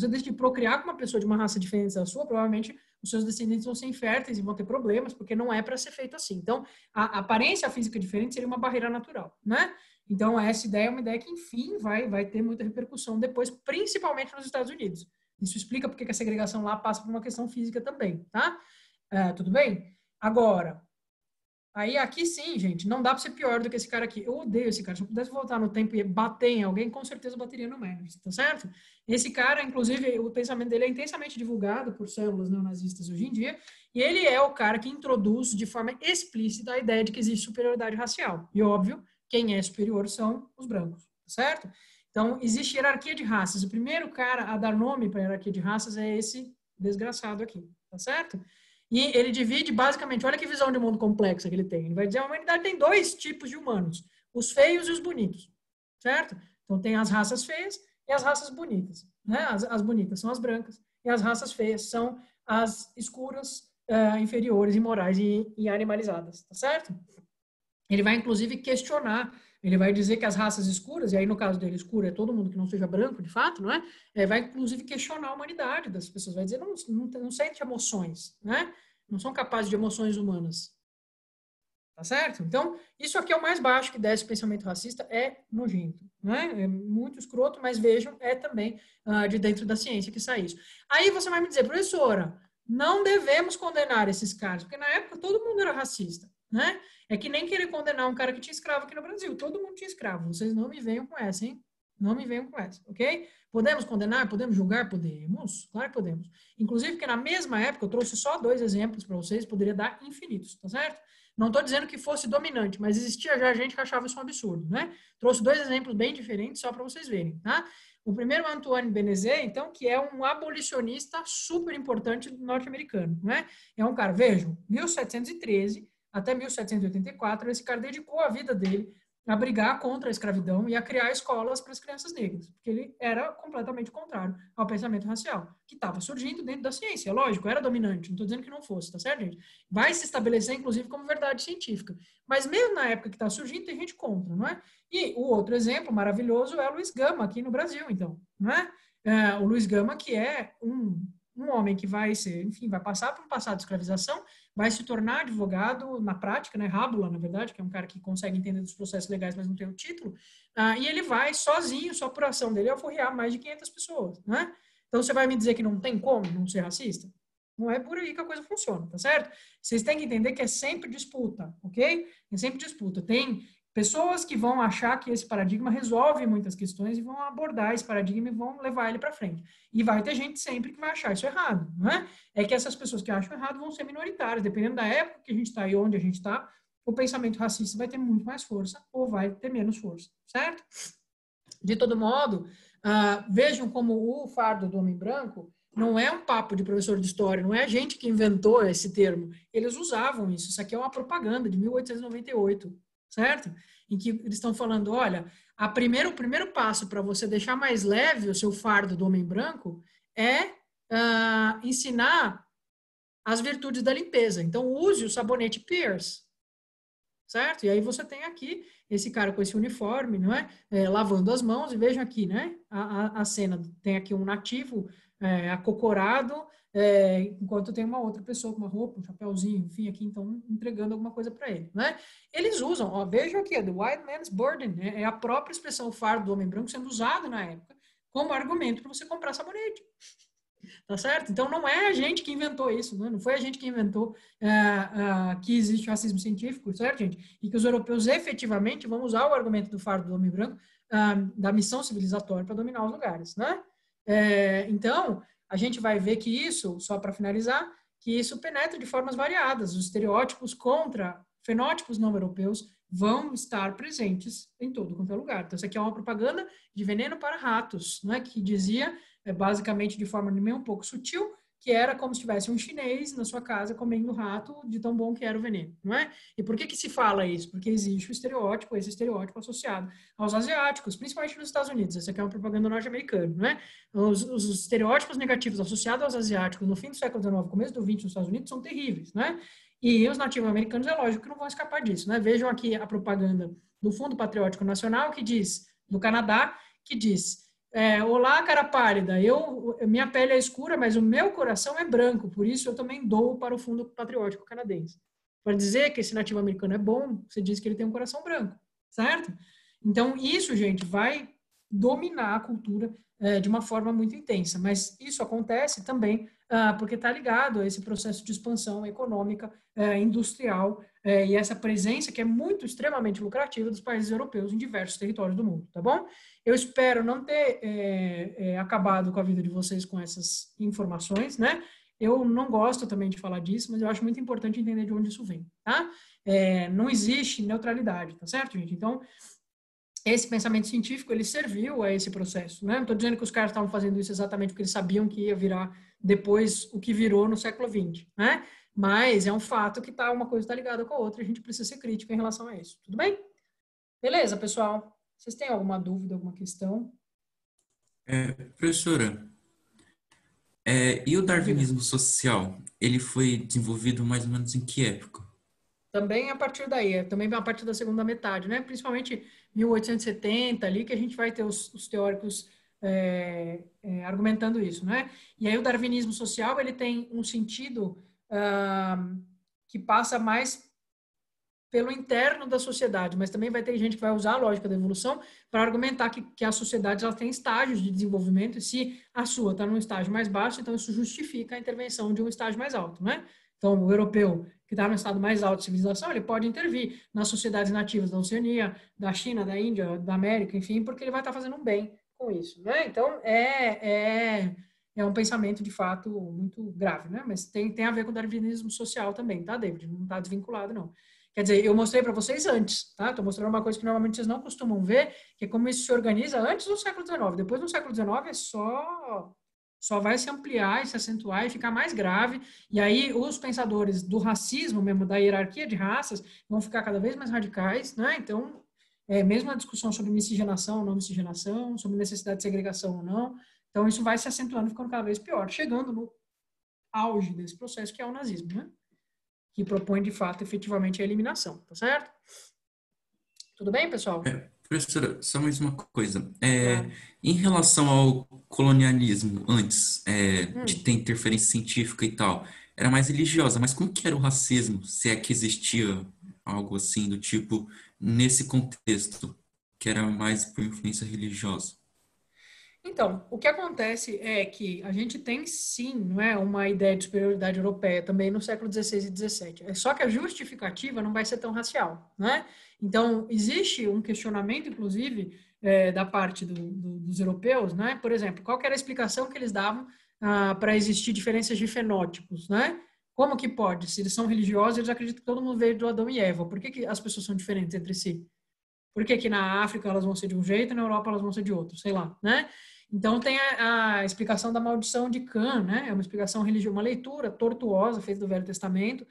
decidir procriar com uma pessoa de uma raça diferente da sua, provavelmente os seus descendentes vão ser inférteis e vão ter problemas, porque não é para ser feito assim. Então, a aparência física diferente seria uma barreira natural, né? Então, essa ideia é uma ideia que, enfim, vai ter muita repercussão depois, principalmente nos Estados Unidos. Isso explica porque que a segregação lá passa por uma questão física também, tá? Tudo bem? Agora, aí aqui sim, gente, não dá para ser pior do que esse cara aqui. Eu odeio esse cara. Se eu pudesse voltar no tempo e bater em alguém, com certeza eu bateria no Mendels, tá certo? Esse cara, inclusive, o pensamento dele é intensamente divulgado por células neonazistas hoje em dia, e ele é o cara que introduz de forma explícita a ideia de que existe superioridade racial. E, óbvio, quem é superior são os brancos, certo? Então, existe hierarquia de raças. O primeiro cara a dar nome para a hierarquia de raças é esse desgraçado aqui, tá certo? E ele divide basicamente, olha que visão de mundo complexa que ele tem. Ele vai dizer que a humanidade tem dois tipos de humanos, os feios e os bonitos, certo? Então, tem as raças feias e as raças bonitas, né? As bonitas são as brancas e as raças feias são as escuras, inferiores, imorais e animalizadas, tá certo? Ele vai, inclusive, questionar, ele vai dizer que as raças escuras, e aí no caso dele, escuro é todo mundo que não seja branco, de fato, não é? Vai, inclusive, questionar a humanidade das pessoas, vai dizer, não sente emoções, né? Não são capazes de emoções humanas. Tá certo? Então, isso aqui é o mais baixo que desce o pensamento racista, é nojento, né? É muito escroto, mas vejam, é também de dentro da ciência que sai isso. Aí você vai me dizer, professora, não devemos condenar esses caras, porque na época todo mundo era racista, né? É que nem querer condenar um cara que tinha escravo aqui no Brasil, todo mundo tinha escravo, vocês não me venham com essa, hein? Não me venham com essa, ok? Podemos condenar? Podemos julgar? Podemos, claro que podemos. Inclusive, porque na mesma época, eu trouxe só 2 exemplos para vocês, poderia dar infinitos, tá certo? Não estou dizendo que fosse dominante, mas existia já gente que achava isso um absurdo, né? Trouxe 2 exemplos bem diferentes só para vocês verem, tá? O primeiro é Antoine Benezet, então, que é um abolicionista super importante norte-americano, né? É um cara, vejam, 1713 até 1784, esse cara dedicou a vida dele a brigar contra a escravidão e a criar escolas para as crianças negras, porque ele era completamente contrário ao pensamento racial, que estava surgindo dentro da ciência, é lógico, era dominante, não estou dizendo que não fosse, tá certo, gente? Vai se estabelecer, inclusive, como verdade científica, mas mesmo na época que está surgindo, tem gente contra, não é? E o outro exemplo maravilhoso é o Luiz Gama, aqui no Brasil, então, não é? O Luiz Gama, que é um homem que vai ser, enfim, vai passar por um passado de escravização, vai se tornar advogado na prática, né, rábula, na verdade, que é um cara que consegue entender dos processos legais, mas não tem o título, e ele vai sozinho, só por ação dele, alforriar mais de 500 pessoas, né? Então, você vai me dizer que não tem como não ser racista? Não é por aí que a coisa funciona, tá certo? Vocês têm que entender que é sempre disputa, ok? É sempre disputa. Tem pessoas que vão achar que esse paradigma resolve muitas questões e vão abordar esse paradigma e vão levar ele para frente. E vai ter gente sempre que vai achar isso errado, não é? É que essas pessoas que acham errado vão ser minoritárias, dependendo da época que a gente está e onde a gente está, o pensamento racista vai ter muito mais força ou vai ter menos força, certo? De todo modo, vejam como o fardo do homem branco não é um papo de professor de história, não é a gente que inventou esse termo. Eles usavam isso. Isso aqui é uma propaganda de 1898, certo? Em que eles estão falando, olha, o primeiro passo para você deixar mais leve o seu fardo do homem branco é ensinar as virtudes da limpeza. Então, use o sabonete Pierce, certo? E aí você tem aqui esse cara com esse uniforme, não é? Lavando as mãos, e vejam aqui, né? A cena tem aqui um nativo acocorado, enquanto tem uma outra pessoa com uma roupa, um chapéuzinho, enfim, aqui então entregando alguma coisa para ele, né? Eles usam, ó, vejam aqui, the white man's burden, né? É a própria expressão fardo do homem branco sendo usado na época como argumento para você comprar sabonete. Tá certo? Então, não é a gente que inventou isso, né? Não foi a gente que inventou que existe racismo científico, certo, gente? E que os europeus efetivamente vão usar o argumento do fardo do homem branco, da missão civilizatória para dominar os lugares, né? Então, a gente vai ver que isso, só para finalizar, que isso penetra de formas variadas. Os estereótipos contra fenótipos não europeus vão estar presentes em todo quanto é lugar. Então, isso aqui é uma propaganda de veneno para ratos, né? Que dizia basicamente de forma meio um pouco sutil, que era como se tivesse um chinês na sua casa comendo rato de tão bom que era o veneno, não é? E por que se fala isso? Porque existe esse estereótipo associado aos asiáticos, principalmente nos Estados Unidos. Essa aqui é uma propaganda norte-americana, não é? Os estereótipos negativos associados aos asiáticos no fim do século XIX, começo do XX nos Estados Unidos, são terríveis, né? E os nativos-americanos, é lógico que não vão escapar disso, né? Vejam aqui a propaganda do Fundo Patriótico Nacional, que diz, do Canadá, que diz: olá, cara pálida, minha pele é escura, mas o meu coração é branco, por isso eu também dou para o Fundo Patriótico Canadense. Para dizer que esse nativo americano é bom, você diz que ele tem um coração branco, certo? Então, isso, gente, vai dominar a cultura de uma forma muito intensa, mas isso acontece também porque está ligado a esse processo de expansão econômica, industrial, e essa presença que é muito, extremamente lucrativa dos países europeus em diversos territórios do mundo, tá bom? Eu espero não ter acabado com a vida de vocês com essas informações, né? Eu não gosto também de falar disso, mas eu acho muito importante entender de onde isso vem, tá? Não existe neutralidade, tá certo, gente? Então, esse pensamento científico, ele serviu a esse processo, né? Não estou dizendo que os caras estavam fazendo isso exatamente porque eles sabiam que ia virar depois o que virou no século XX, né? Mas é um fato que uma coisa está ligada com a outra, a gente precisa ser crítico em relação a isso. Tudo bem? Beleza, pessoal? Vocês têm alguma dúvida, alguma questão? Professora, e o darwinismo social? Ele foi desenvolvido mais ou menos em que época? Também a partir daí, também a partir da segunda metade, né? Principalmente 1870 ali, que a gente vai ter os teóricos argumentando isso, né? E aí o darwinismo social, ele tem um sentido que passa mais pelo interno da sociedade, mas também vai ter gente que vai usar a lógica da evolução para argumentar que as sociedades elas têm estágios de desenvolvimento e se a sua está num estágio mais baixo, então isso justifica a intervenção de um estágio mais alto, né? Então, o europeu que está no estado mais alto de civilização, ele pode intervir nas sociedades nativas da Oceania, da China, da Índia, da América, enfim, porque ele vai estar fazendo um bem com isso, né? Então, é um pensamento, de fato, muito grave, né? Mas tem a ver com o darwinismo social também, tá, David? Não está desvinculado, não. Quer dizer, eu mostrei para vocês antes, tá? Estou mostrando uma coisa que normalmente vocês não costumam ver, que é como isso se organiza antes do século XIX. Depois do século XIX é só vai se ampliar e se acentuar e ficar mais grave. E aí os pensadores do racismo mesmo, da hierarquia de raças, vão ficar cada vez mais radicais, né? Então, mesmo a discussão sobre miscigenação ou não miscigenação, sobre necessidade de segregação ou não. Então, isso vai se acentuando, ficando cada vez pior, chegando no auge desse processo, que é o nazismo, né? Que propõe, de fato, efetivamente a eliminação, tá certo? Tudo bem, pessoal? Professora, só mais uma coisa. Claro. Em relação ao colonialismo, antes de Hum. ter interferência científica e tal, era mais religiosa, mas como que era o racismo, se é que existia algo assim do tipo, nesse contexto, que era mais por influência religiosa? Então, o que acontece é que a gente tem, sim, não é, uma ideia de superioridade europeia também no século XVI e XVII. É só que a justificativa não vai ser tão racial, né? Então, existe um questionamento, inclusive, da parte dos europeus, né? Por exemplo, qual que era a explicação que eles davam para existir diferenças de fenótipos, né? Como que pode? Se eles são religiosos, eles acreditam que todo mundo veio do Adão e Eva. Por que as pessoas são diferentes entre si? Por que na África elas vão ser de um jeito e na Europa elas vão ser de outro? Sei lá, né? Então tem a explicação da maldição de Cã, né? É uma explicação religiosa, uma leitura tortuosa feita do Velho Testamento,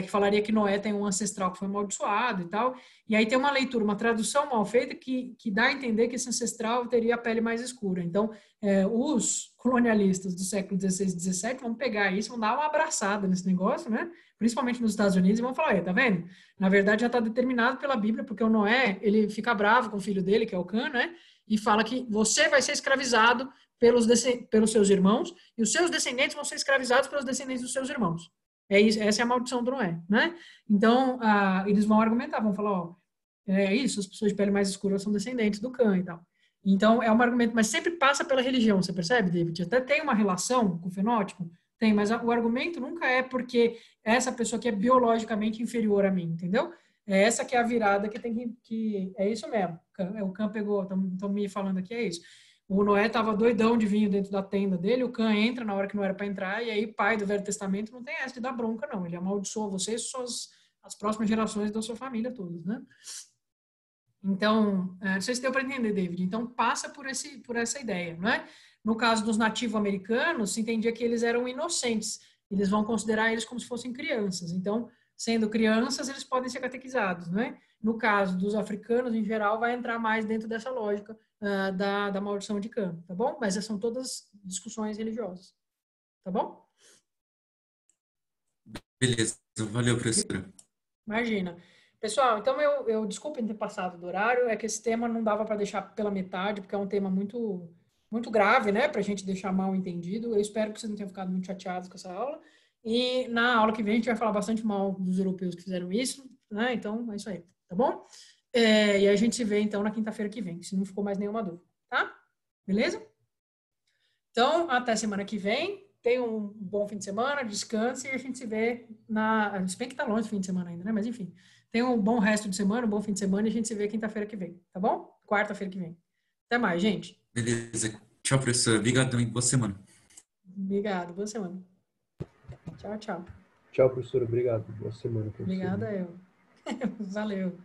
que falaria que Noé tem um ancestral que foi amaldiçoado e tal. E aí tem uma leitura, uma tradução mal feita que dá a entender que esse ancestral teria a pele mais escura. Então, os colonialistas do século XVI e XVII vão pegar isso, vão dar uma abraçada nesse negócio, né? Principalmente nos Estados Unidos, e vão falar, tá vendo? Na verdade, já está determinado pela Bíblia, porque o Noé, ele fica bravo com o filho dele, que é o Cã, né? E fala que você vai ser escravizado pelos seus irmãos e os seus descendentes vão ser escravizados pelos descendentes dos seus irmãos. É isso, essa é a maldição do Noé, né? Então, eles vão argumentar, vão falar, ó, é isso, as pessoas de pele mais escura são descendentes do Cã e tal. Então, é um argumento, mas sempre passa pela religião, você percebe, David? Até tem uma relação com o fenótipo, tem, mas o argumento nunca é porque essa pessoa que é biologicamente inferior a mim, entendeu? É essa que é a virada que tem que é isso mesmo. O Cã pegou, estão me falando aqui, é isso. O Noé estava doidão de vinho dentro da tenda dele, o Cã entra na hora que não era para entrar, e aí pai do Velho Testamento não tem essa de dar bronca, não. Ele amaldiçoa você e as próximas gerações da sua família todas, né? Então, não sei se deu para entender, David. Então, passa por essa ideia, não é? No caso dos nativo-americanos, se entendia que eles eram inocentes. Eles vão considerar eles como se fossem crianças. Então, sendo crianças, eles podem ser catequizados, não é? No caso dos africanos, em geral, vai entrar mais dentro dessa lógica da maldição de Cã, tá bom? Mas essas são todas discussões religiosas, tá bom? Beleza, valeu, professora. Imagina. Pessoal, então eu desculpem ter passado do horário, é que esse tema não dava para deixar pela metade, porque é um tema muito, muito grave, né, para a gente deixar mal entendido. Eu espero que vocês não tenham ficado muito chateados com essa aula. E na aula que vem a gente vai falar bastante mal dos europeus que fizeram isso, né? Então é isso aí, tá bom? E a gente se vê então na quinta-feira que vem, se não ficou mais nenhuma dúvida, tá? Beleza? Então, até semana que vem. Tenha um bom fim de semana, descanse e a gente se vê se bem que tá longe o fim de semana ainda, né? Mas enfim, tenha um bom resto de semana, um bom fim de semana e a gente se vê quinta-feira que vem, tá bom? Quarta-feira que vem. Até mais, gente. Beleza. Tchau, professora. Obrigadão e boa semana. Obrigado, boa semana. Tchau, tchau. Tchau, professor. Obrigado. Boa semana para você. Obrigada eu. Valeu.